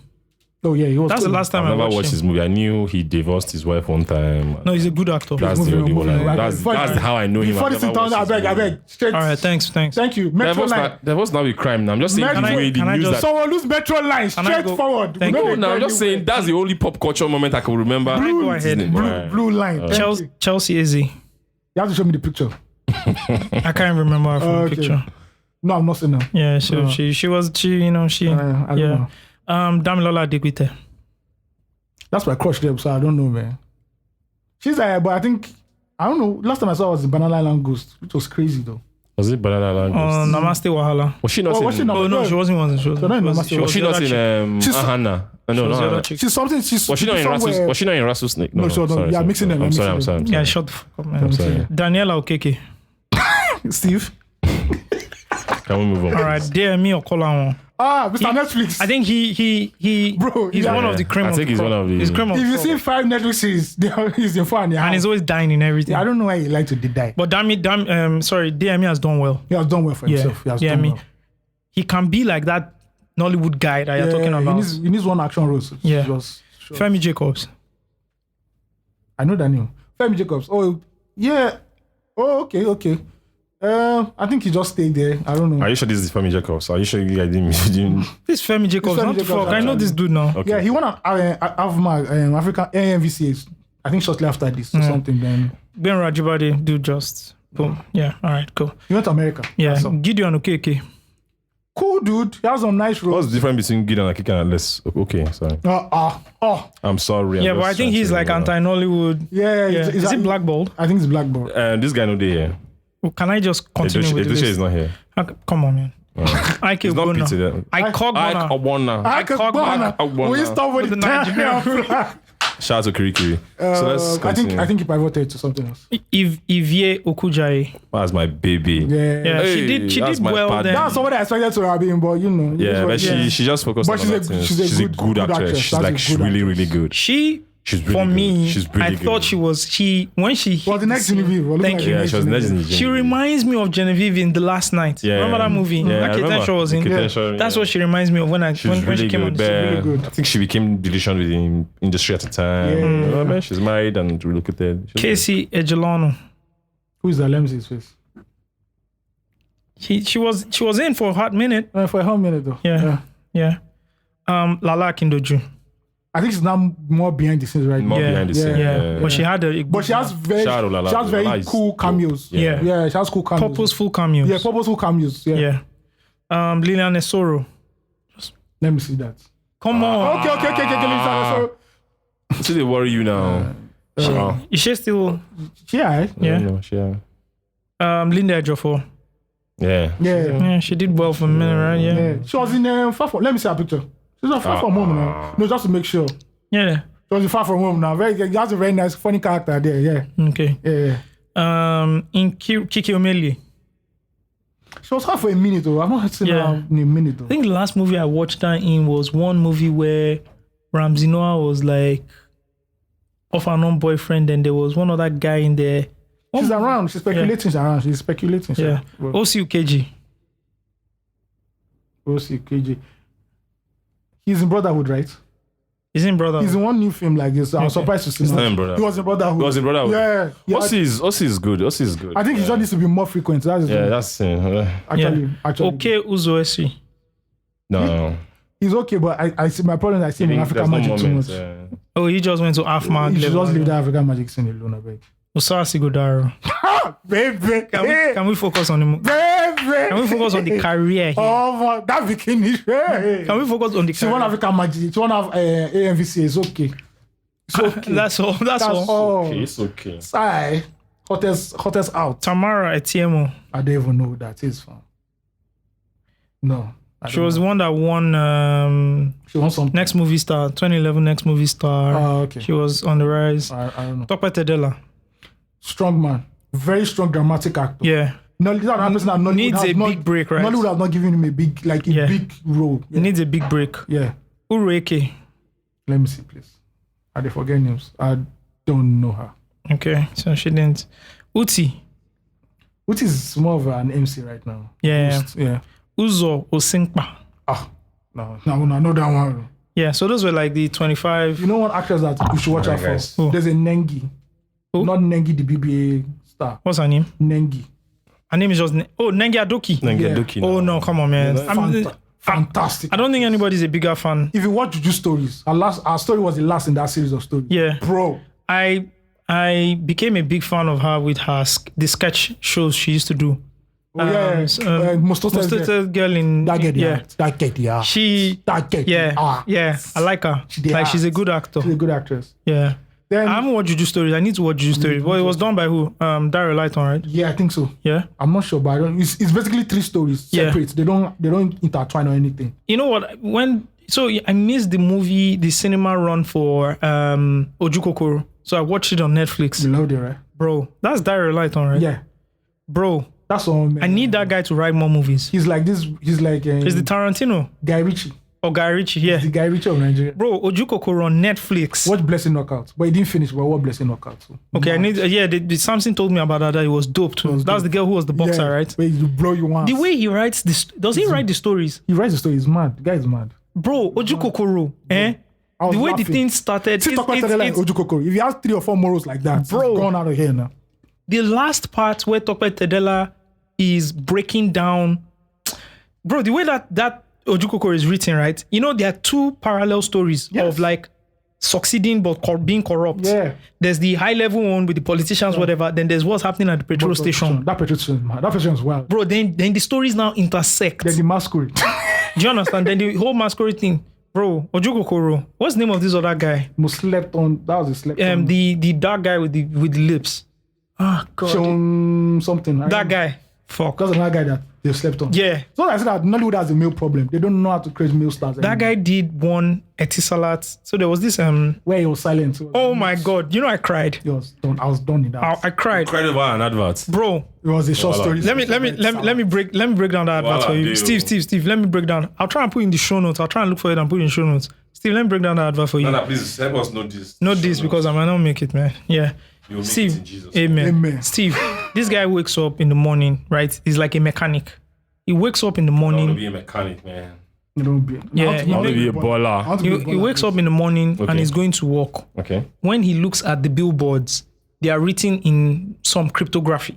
Oh yeah, he was. That's the last time I never watched his movie. I knew he divorced his wife one time. No, he's a good actor. That's the only one. That's how I know him. Before this in town, I beg. Straight. All right, thanks. Thank you. Metro line. There was not a crime. Now I'm just saying the way the news that someone lose Metro line straightforward. No, I'm just saying that's the only pop culture moment I can remember. Go ahead. Blue line. Chelsea Eze. You have to show me the picture. I can't remember her from the picture. No, I'm not saying that. Yeah, she was. I don't know. Damilola Adegbite. That's my crush there, so I don't know, man. She's there, but I think, I don't know. Last time I saw her was in Banana Island Ghost, which was crazy though. Was it Banana Island Ghost? Namaste Wahala. Was she not in? No, she wasn't. Was she not in Hannah? No. She's something. Was she not in Rasus? Was she not in Rasus Snake? No, sorry. Yeah, mixing them. I'm sorry. Yeah, shut the fuck up, man. Daniela Okeke. Steve. Can we move on? All right, dare me or call on. Mr. Netflix. I think he's one of the cream. I think he's one of the. If you see 5 Netflix series, he's in front. And he's always dying in everything. Yeah, I don't know why he likes to die. But DME has done well. He has done well for himself. He has done well. He can be like that Nollywood guy that you're talking about. He needs one action role. Femi Jacobs. I know that name. Femi Jacobs. Oh, yeah. Oh, okay. I think he just stayed there. I don't know. Are you sure this is Femi Jacobs? Are you sure you guys didn't? This Femi Jacobs, Femi not the Jacobs, fuck. I know this dude now. Okay. Yeah, he won an African AMVCA. I think shortly after this or something. Then Ben Rajibade, dude, just boom. Yeah, all right, cool. he went to America. Yeah, That's all. Gideon Okeke. Cool dude. He has some nice roles. What's the difference between Gideon and Akika and Les? Okay, sorry. I'm sorry. Yeah, I'm but I just think trying he's to like remember. anti-Nollywood. Yeah. Yeah. Is he blackballed? I think it's blackball. This guy no day here. Can I just continue with Edochie this? is not here. Come on, man. Ike He's not pity Ogbonna. there. I called Ike Ogbonna. Ogbonna. Ogbonna. We start with With the the Nigerian Nigerian. Shout out to Kirikiri. So let's continue. I think he pivoted to something else. Ivie Okujaye. That's my baby. Yeah. Yeah, Hey, she that's did my well partner. then. That's somebody I expected to have been, but you know. it is Yeah, what but it is. she just focused But on other things. she's a a good good actress. actress. She's That's like a she's good really, actress. really good. She's really for good. me. She's really I good. thought when she Well, the next Genevieve. Thank you. Yeah, she was next in the She reminds me of Genevieve in The Last Night. Yeah. Remember that movie? Yeah, I That remember. Ketenshah was in. Ketenshah, That's yeah. what she reminds me of when She's when really she came on. good. the scene. really good. I think she became delusion with the industry at the time. Yeah. Man, she's married and relocated. She's Casey Ejelano. Who is that? Let me see his face. She was in for a hot minute. For a whole minute though. Yeah. Lala Kindoju. I think she's now more behind the scenes right more now. Yeah. behind the scenes. Yeah. But she had a But she has very, Shout out Lala. she has Lala very is cool dope. cameos. Yeah. Yeah, she has cool cameos. purposeful cameos. Yeah, purposeful cameos. Yeah. Yeah. Lilian Esoro. Let me see that. Come on. Okay. Let me see. So they worry you now. Is she still Yeah. Yeah. No, Linda Ejiofor? yeah. Yeah, she did well for a minute, right? Yeah. She was in Far From. Let me see her picture. She's not Far From Home now. No, just to make sure. Yeah. She was in Far From Home now. He has a very nice, funny character there. Yeah. Okay. Yeah. In Kiki Omeli. She was hard for a minute though. I've not seen Yeah. her in a minute though. I think the last movie I watched her in was one movie where Ramsey Noah was like off and on boyfriend, and there was one other guy in there. She's around. She's speculating. She's around. She's speculating. Yeah. OCUKG. KJ. He's in Brotherhood, right? He's in Brother. He's in one new film like this. I was surprised to see He's him. not in Brotherhood. He was in Brotherhood. He was in Brotherhood. Yeah. Ossie is good. Ossie is good. I think he just needs to be more frequent. That's Yeah, that's actually. Okay, Uzoesi. no. He's okay, but I see my problem. I see him in African Magic too much. Oh, he just went to AFMA. You should just leave the African Magic scene alone, I beg. Osasi Godaro. Baby, Can we focus on him? baby. Can we focus on the career here? Oh, that bikini. Hey. Can we focus on the She want career? African Magic. She want to have AMVC. It's okay. It's okay. That's all. That's all. Okay, it's okay. Sigh. Hottest out. Tamara Etiemo. I don't even know who that is from. No. I She don't was the know. one that won She wants something. Next Movie Star, 2011 Next Movie Star. Oh, okay. She was on the rise. I don't know. Tope Tedela. Strong man. Very strong dramatic actor. Yeah. No, this is another person that Nollywood Needs has a not, big break, right? Nollywood have not given him a big Yeah. big role. He needs a big break. Yeah. Urueke. Let me see, please. I dey forget names. I don't know her. Okay, so she didn't. Uti. Which is more of an MC right now. Yeah. Yeah. Uzo Osinkpa. No, I know that one. Yeah, so those were like the 25. You know one actress that you should watch out for? guys. Who? There's a Nengi. Who? Not Nengi, the BBA star. What's her name? Nengi. Her name is just Nengi Adoki. Nengeduki. Oh no, come on, man. Fantastic. I don't think anybody's a bigger fan. If you watch Juju stories, our story was the last in that series of stories. Yeah. Bro. I became a big fan of her with the sketch shows she used to do. Most Most girl in that get yeah. That get yeah. She That get yeah. I like her. did Like she's a act. good actor. She's a good actress. Yeah. Then I haven't watched Juju Stories. I need to watch Juju Stories. Well, it was done by who? Daryl Lighton, right? yeah, I think so. Yeah. I'm not sure, but I don't. It's basically 3 stories Yeah. separate. They don't intertwine or anything. You know what? I missed the movie, the cinema run for Ojukokoro. So I watched it on Netflix. You loved it, right? Bro, that's Daryl Lighton, right? Yeah, Bro, that's all. I need that guy to write more movies. He's like this. He's like It's the Tarantino Guy Ritchie. or Guy Ritchie, yeah. The Guy Ritchie of Nigeria. Bro, Ojukokoro on Netflix. Watch Blessing Knockout, but he didn't finish. But what Blessing Knockout? So. Okay, I need. The Samson told me about that. It was dope too. That's the girl who was the boxer, right? Where you blow you want. The way he writes this, does he write the stories, he writes the story, he's mad. The guy is mad. bro? Ojukokoro, I was the way the laughing. thing started, See, talk about like Ojukokoro. If you have 3 or 4 morals like that, Bro. it's gone out of here now. the last part where Tope Tedela is breaking down, bro, the way that Ojukokoro is written, right? You know, there are two parallel stories of like succeeding but being corrupt. Yeah. There's the high level one with the politicians, whatever. Then there's what's happening at the petrol station. That petrol station is wild. Bro, then the stories now intersect. Then the masquerade. Do you understand? Then the whole masquerade thing. Bro, Ojukokoro, what's the name of this other guy? Slept on. That was a slept on. The dark guy with the lips. Ah, God. Something. That guy. Fuck. That's another guy that they slept on. Yeah. So I said that Nollywood has a male problem. They don't know how to create male stars. That guy did one Etisalat. So there was this where he was silent. Oh my God. You know, I cried. I was done in that. I cried. Cried over an advert. Bro. It was a short story. Let me break down that advert for you. Steve, let me break down. I'll try and put in the show notes. I'll try and look for it and put it in show notes. Steve, let me break down that advert for you. No, please help us know this. Not this because I might not make it, man. Yeah. You'll make Steve, it in Jesus' amen. Steve, this guy wakes up in the morning, right? He's like a mechanic. He wakes up in the I want morning. to be a mechanic, man. You know, Yeah, I want to be a baller. He wakes up in the morning and he's going to work. Okay. When he looks at the billboards, they are written in some cryptography,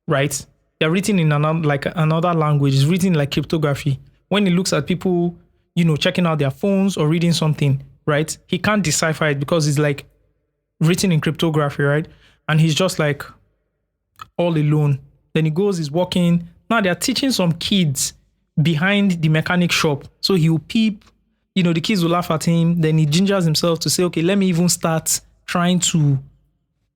right? They're written in another language. It's written like cryptography. When he looks at people, you know, checking out their phones or reading something, right? He can't decipher it because it's like written in cryptography, right? And he's just like all alone. Then he goes, he's walking. Now they're teaching some kids behind the mechanic shop. So he'll peep, you know, the kids will laugh at him. Then he gingers himself to say, okay, let me even start trying to,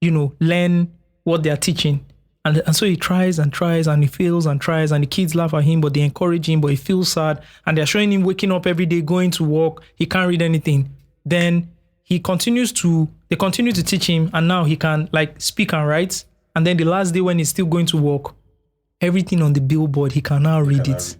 you know, learn what they're teaching. And so he tries and tries and he fails and tries and the kids laugh at him, but they encourage him, but he feels sad. And they're showing him waking up every day, going to work. He can't read anything. Then they continue to teach him, and now he can like speak and write. And then the last day when he's still going to work, everything on the billboard, he can now read it.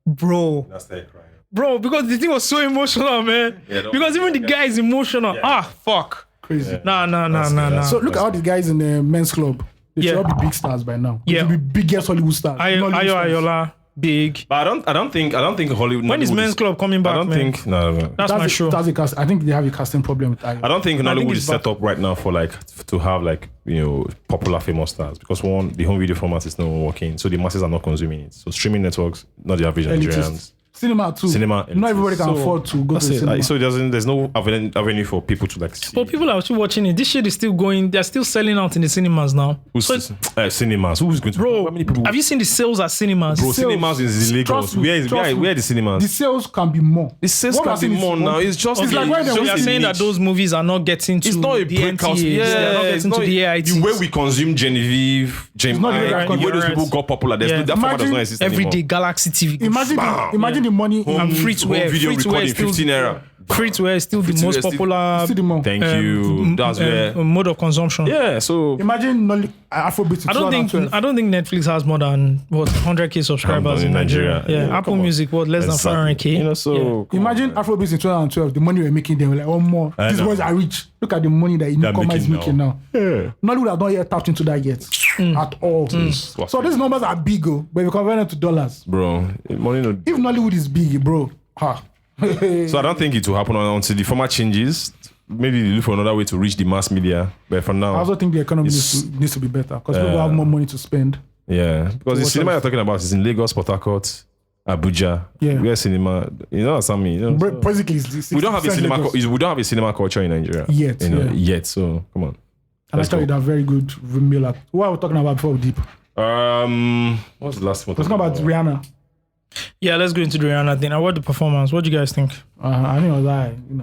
Bro. That's that crying. Bro, because the thing was so emotional, man. Yeah, because even the guy is emotional. Yeah. Fuck. Crazy. Nah. So look at all the guys in the men's club. They should all be big stars by now. They should be biggest Hollywood stars. Ayo Ayola, big. But I don't think Hollywood. When is men's club coming back? I don't think no. That's my show. I think they have a casting problem with Ayo. I don't think Nollywood is back. set up right now for like to have like, you know, popular famous stars, because one, the home video format is not working, so the masses are not consuming it. So streaming networks, not the average Nigerians. Cinema too. Not everybody can afford to go to the cinema. So there's no avenue for people to like see. But people are still watching it. This shit is still going. They're still selling out in the cinemas now. Cinemas? Who's going to? Bro, how many people? have you seen the sales at cinemas? Bro, cinemas is illegal. Where are the cinemas? The sales can be more. The sales can be more now. It's just It's like when So you're saying that those movies are not getting to it's not a the breakout. NTAs. They're not It's getting to the AITs. the way we consume Genevieve, James, not the right the way those content. people got popular. Yeah. That format does not exist Every anymore. day, Galaxy TV. Imagine the money. And free to air. Video Free to air recording is still 15 era. free to air is still the to most air still- popular See the more. Thank you. That's where. mode of consumption. Yeah. So Imagine Afrobeat. I don't think Netflix has more than 100k subscribers in Nigeria. Yeah, Apple Music less than 500k. You know, so Imagine Afrobeat in 2012. The money we're making, they were like, one more. I These know. boys are rich. Look at the money that newcomer is making now. Yeah. Nollywood has not yet tapped into that yet at all. So these numbers are big, but we convert them to dollars. Bro, money no. If Nollywood is big, bro, So I don't think it will happen until the format changes. Maybe they look for another way to reach the mass media. But for now, I also think the economy needs to be better because people have more money to spend. yeah, because the what cinema else? you're talking about is in Lagos, Port Harcourt, Abuja. Yeah. Where cinema, you know, some you know. But basically, it's We don't have a 60% cinema. Lagos. We don't have a cinema culture in Nigeria Yet, You know, yeah. yet. So come on. And Let's actually, go. they're very good meal. What are we talking about before we deep? What's the last one? Let's talk about Rihanna. Yeah, let's go into the Rihanna thing. I watched the performance. What do you guys think? I think it was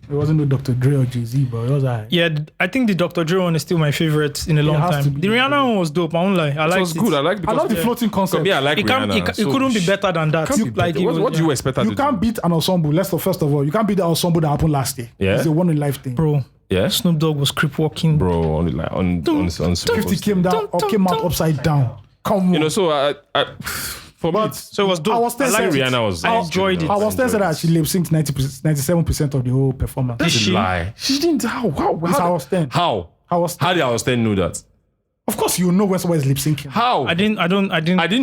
it wasn't no Dr. Dre or Jay-Z, but it was Yeah, I think the Dr. Dre one is still my favorite in a long has to time. be. The Rihanna one was dope. I won't lie. I It liked was it. good. I like I because love the floating concept. yeah, I like It, Rihanna. it couldn't be better than that. What do you expect? You can't beat an ensemble. First of all, you can't beat the ensemble that happened last year. Yeah. It's a one in life thing. Bro, Yeah, Snoop Dogg was creep walking. bro. On 50 came out upside down. Come on. You know, so for me, So it was dope. I was I like saying- Rihanna was. I enjoyed it. I was telling that she lip synced 97% of the whole performance. Did That's she? a lie. She didn't. How? It's I was 10. How? I was 10. How did I was 10 know that? Of course, you know when someone is lip syncing. How? I didn't I didn't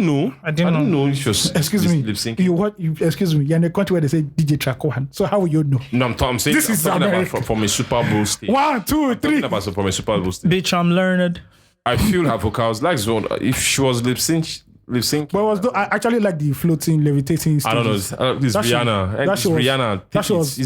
know. I didn't know. She was Excuse me. lip sync. Excuse me. You're in a country where they say DJ Trakohan. So how will you know? No, I'm saying This I'm is talking about America. from a Super Bowl stage. 1, 2, I'm talking 3. about from a Super Bowl stage. Bitch, I'm learned. I feel her vocals. Like so, if she was lip sync. But I actually like the floating, levitating stages. I don't know. It's Rihanna. It's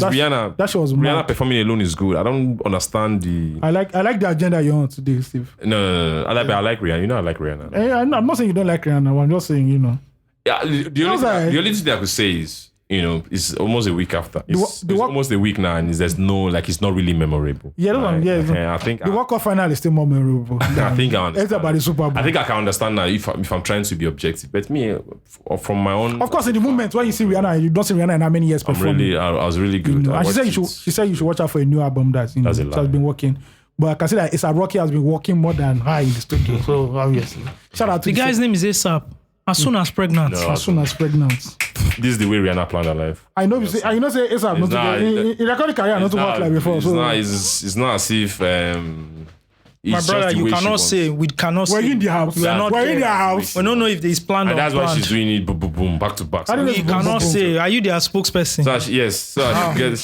Rihanna. Rihanna performing alone is good. I don't understand the. I like the agenda you're on today, Steve. No. I like Rihanna. You know I like Rihanna. I'm not saying you don't like Rihanna. I'm just saying, you know. Yeah. The only thing I could say is, you know, it's almost a week after. It's almost a week now, and there's no, like, it's not really memorable. Yeah, I think the World Cup final is still more memorable. I think I understand. It's about the Super Bowl. I think I can understand that if I'm trying to be objective. But me, from my own... Of course, in the moment when you see Rihanna, you don't see Rihanna in how many years performing. I was really good. You know, and she said you should watch out for a new album that she has been working. But I can see that A$AP Rocky has been working more than her in the studio. So, obviously. Shout out to the guy's name is A$AP. As soon as pregnant. As soon as pregnant. This is the way Rihanna planned her life. I know. Say A$AP not to in recording career not to work like before. It's not as if. My brother, you cannot say. We cannot say. We're in the house. We're in the house. We don't know if there's planned or that's why planned. she's doing it boom back to back. We cannot say. Are you their spokesperson?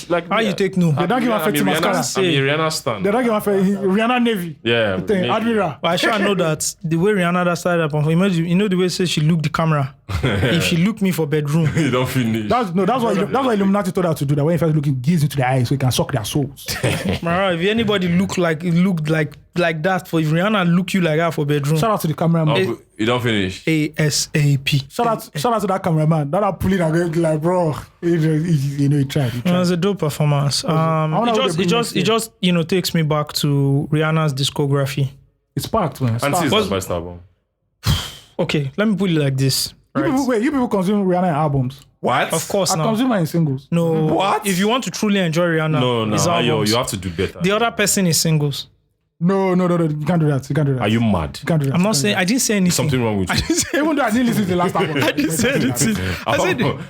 Like how you take no? They don't give a face mascara. I'm a Rihanna stan. They don't give a face Rihanna Navy. Yeah. Admiral. But I sure know that the way Rihanna that started up, imagine, you know the way she looked the camera. If she looked me for bedroom, you don't finish. That's why Illuminati told her to do that. When he first looking gaze into their eyes, so he can suck their souls. If anybody looked like that, for if Rihanna look you like that for bedroom, shout out to the cameraman. You don't finish. ASAP. Shout out to that cameraman. That are pulling and like, bro, he tried. It was a dope performance. It just takes me back to Rihanna's discography. It's packed, man. And it's the best album. Okay, let me put it like this. Right? You people consume Rihanna albums. What? Of course I not. consume her in singles. No. What? If you want to truly enjoy Rihanna, his albums, you have to do better. The other person is singles. No. You can't do that. Are you mad? You can't do that. I'm not saying. I didn't say anything. Something wrong with you. Even though I didn't listen to the last album. I didn't say anything. Apart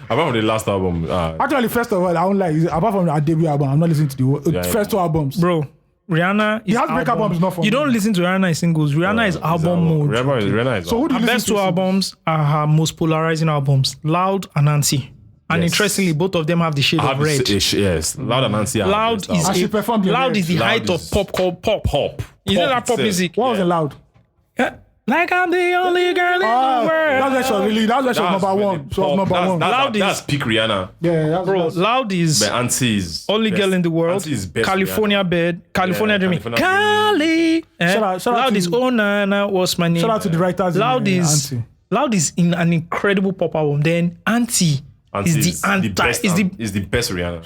from the last album. Actually, first of all, I don't like. Apart from our debut album, I'm not listening to the first two albums. Bro, Rihanna is. The Heartbreak album is not for me. You don't listen to Rihanna in singles. Rihanna is album mode. Rihanna is so who do you her listen best to? two albums are her most polarizing albums, Loud and Nancy. And interestingly, both of them have the shade of red. Yes, Loud and Nancy. Loud is the height of pop called pop. You know that pop music? What was it, Loud? Yeah. Like I'm the only girl in the world. That's number one. So number one. That's peak Rihanna. Yeah, bro. Loud is but Auntie is only best. girl in the world. Auntie is best California Rihanna. bed. California dreaming. Cali. Shout out Loud to- is oh Nana. What's my name? Shout out to the writers. Loud in, is Auntie. Loud is in an incredible pop album. Then Auntie is the anti. Is the best Rihanna.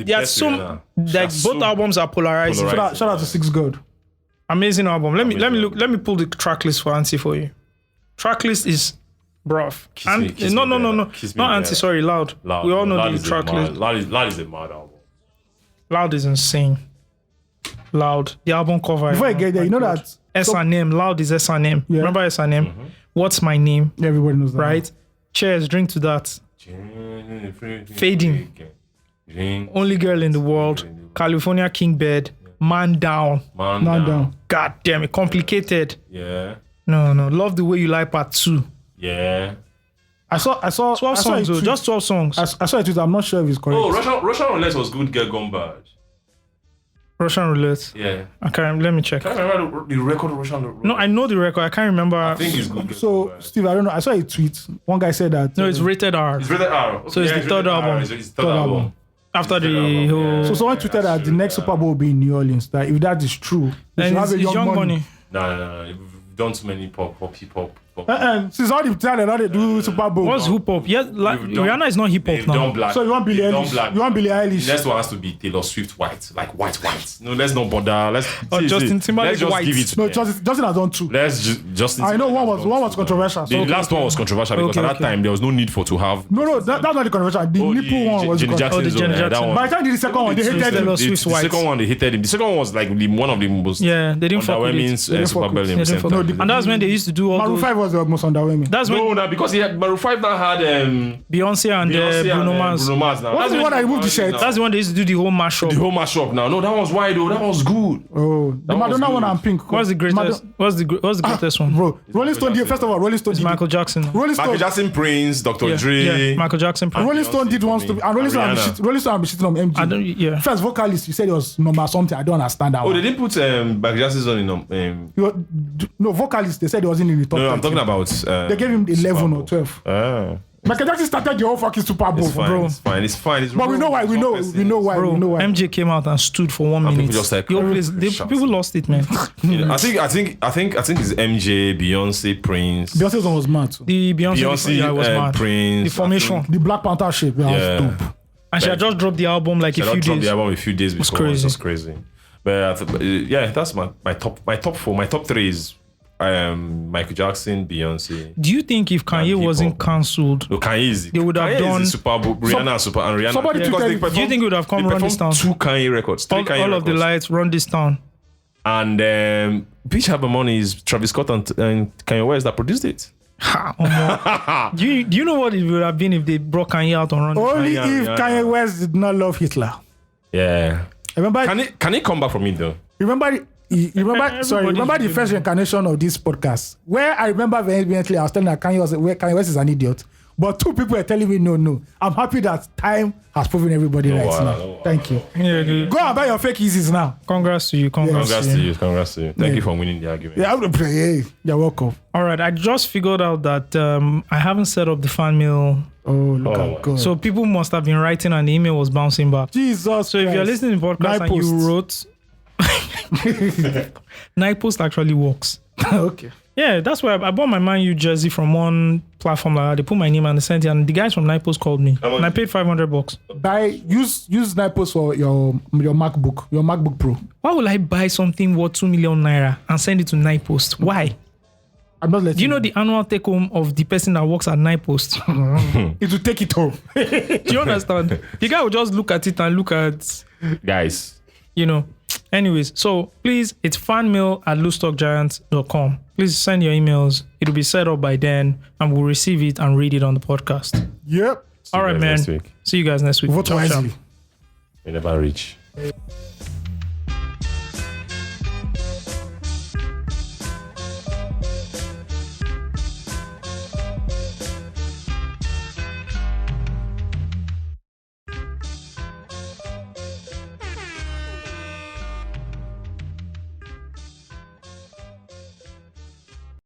There are some like both albums are polarizing. Shout out to Six God. Amazing album. Let me pull the track list for Auntie for you. Track list is bruv. No. Not Auntie, sorry, Loud. We all know the track list. Loud is a mad album. Loud is insane. Loud. The album cover. Before I get there, you know that S&M. Loud is S&M. Yeah. Remember S&M? What's my name? everybody knows that. Right? Cheers, drink to that. Fading. Only girl in the world. California King Bed. Man down. Man down. God damn it. Complicated. Yeah. No. Love the way you like part 2. Yeah. I saw 12 songs, though. Just 12 songs. I saw a tweet. I'm not sure if it's correct. Oh, Russian Roulette was good. Get gone bad. Russian Roulette. Yeah. Okay, let me check. I can't remember the record of Russian Roulette. No, I know the record. I can't remember. I think it's good. So, Steve, I don't know. I saw a tweet. One guy said that. No, it's rated R. It's rated R. Okay, So it's the third album. It's the third album. After the whole. So someone tweeted that the next Super Bowl will be in New Orleans. That if that is true, we Then should have a it's Young Money. No. We've done too many pop. Since all the time that they do Super Bowl. What's hip hop? Yeah, Rihanna is not hip hop now. Black. So you want Billie Eilish? You want Billie Eilish? Next one has to be Taylor Swift white. Like white. No, let's not bother. Let's Justin Timberlake let's just white. give it to No, them. Justin has done two. Let's Justin. I know one was controversial. The last one was controversial because at that time there was no need for to have. No, that's not the controversial. The nipple one was Jenny controversial. Jackson's Jenny own, that Jackson. one. By the time they did the second one, they hated Taylor him. Swift The white. second one they hated him. The second one was like one of the most Yeah, they didn't fuck with it. underwhelming Super Bowl They didn't fuck No, And that's when they used to do all Maroon those. 5 was the most underwhelming. That's when No, because Maroon 5 now had Beyonce and Bruno Mars. Bruno Mars now. What's the one I removed the shirt? That's the one they used to do the whole mashup. the whole mashup now. No, that was wide though. That was good. Oh, the was Madonna good. one and Pink. What's the greatest? What's the greatest one? Bro, Rolling Stone did, first of all, Rolling Stone It's did. Michael Jackson. Rolling Stone. Michael Jackson, Prince, Dr. Yeah, Dre. yeah, Michael Jackson. Rolling Stone did one stupid. And Rolling Stone Rihanna. Rolling Stone be shitting on MG. I don't. Yeah. First vocalist, you said it was number something. I don't understand that Oh, one. they didn't put Michael Jackson's on in. No, vocalist, they said it wasn't in the top. No, I'm 10. talking about. They gave him 11 Super or Bowl. 12. Ah, Michael Jackson started the whole fucking Super Bowl, it's fine. bro. It's fine. It's fine. It's But we know why. We know why. Bro, We know why. MJ came out and stood for 1 And minute. people just like, Yo, please, shout. people lost it, man. You know, I think it's MJ, Beyonce, Prince, Beyonce's one was mad too. The Beyonce, yeah, was mad. Prince, The formation, The Black Panther shape, yeah, Yeah. was dope. and she had just dropped the album like a few dropped days. the album a few days before. crazy. It's just crazy. But yeah, that's my top four. My top three is Michael Jackson, Beyonce. Do you think if Kanye hip-hop. wasn't cancelled, No, Kanye is. They would have Kanye done- is the Super Bowl. Rihanna, and Rihanna. somebody Because tweeted- they Do you performed- think it would have come they run this performed town? 2 Kanye records, 3 Kanye all of the records. lights run this town? And Bitch Have My Money is Travis Scott and Kanye West that produced it. Ha, omo. do you know what it would have been if they brought Kanye out on run? This Only Kanye, if yeah. Kanye West did not love Hitler. Yeah. Remember? Can he come back from it though? Remember Everybody the first incarnation of this podcast where I remember vehemently I was telling that Kanye West is an idiot, but 2 people are telling me no. I'm happy that time has proven everybody right wow, now. no, Thank you. Yeah, dude. Go and buy your fake Yeezys now. Congrats to you. Congrats Congrats to you. Congrats to you. Thank you for winning the argument. Yeah, I'm gonna pray. Hey, you're welcome. All right, I just figured out that I haven't set up the fan mail, Oh, look Oh. at God. so people must have been writing and the email was bouncing back. Jesus. So if you're listening to the podcast and you wrote, Night Post actually works. okay. Yeah, that's why I bought my Man U jersey from one platform like that. They put my name and they sent it, and the guys from Night Post called me, and I paid $500. Use Night Post for your MacBook Pro. Why would I buy something worth 2 million naira and send it to Night Post? Why? I'm not letting Do you know the annual take home of the person that works at Night Post? it will take it home. Do you understand? The guy will just look at it and look at, Guys. you know. Anyways, so please, it's fanmail@losetalkgiants.com. Please send your emails. It'll be set up by then, and we'll receive it and read it on the podcast. Yep. All right, guys man. next week. See you guys next week. Vote Ciao, ciao. wisely. We never reach.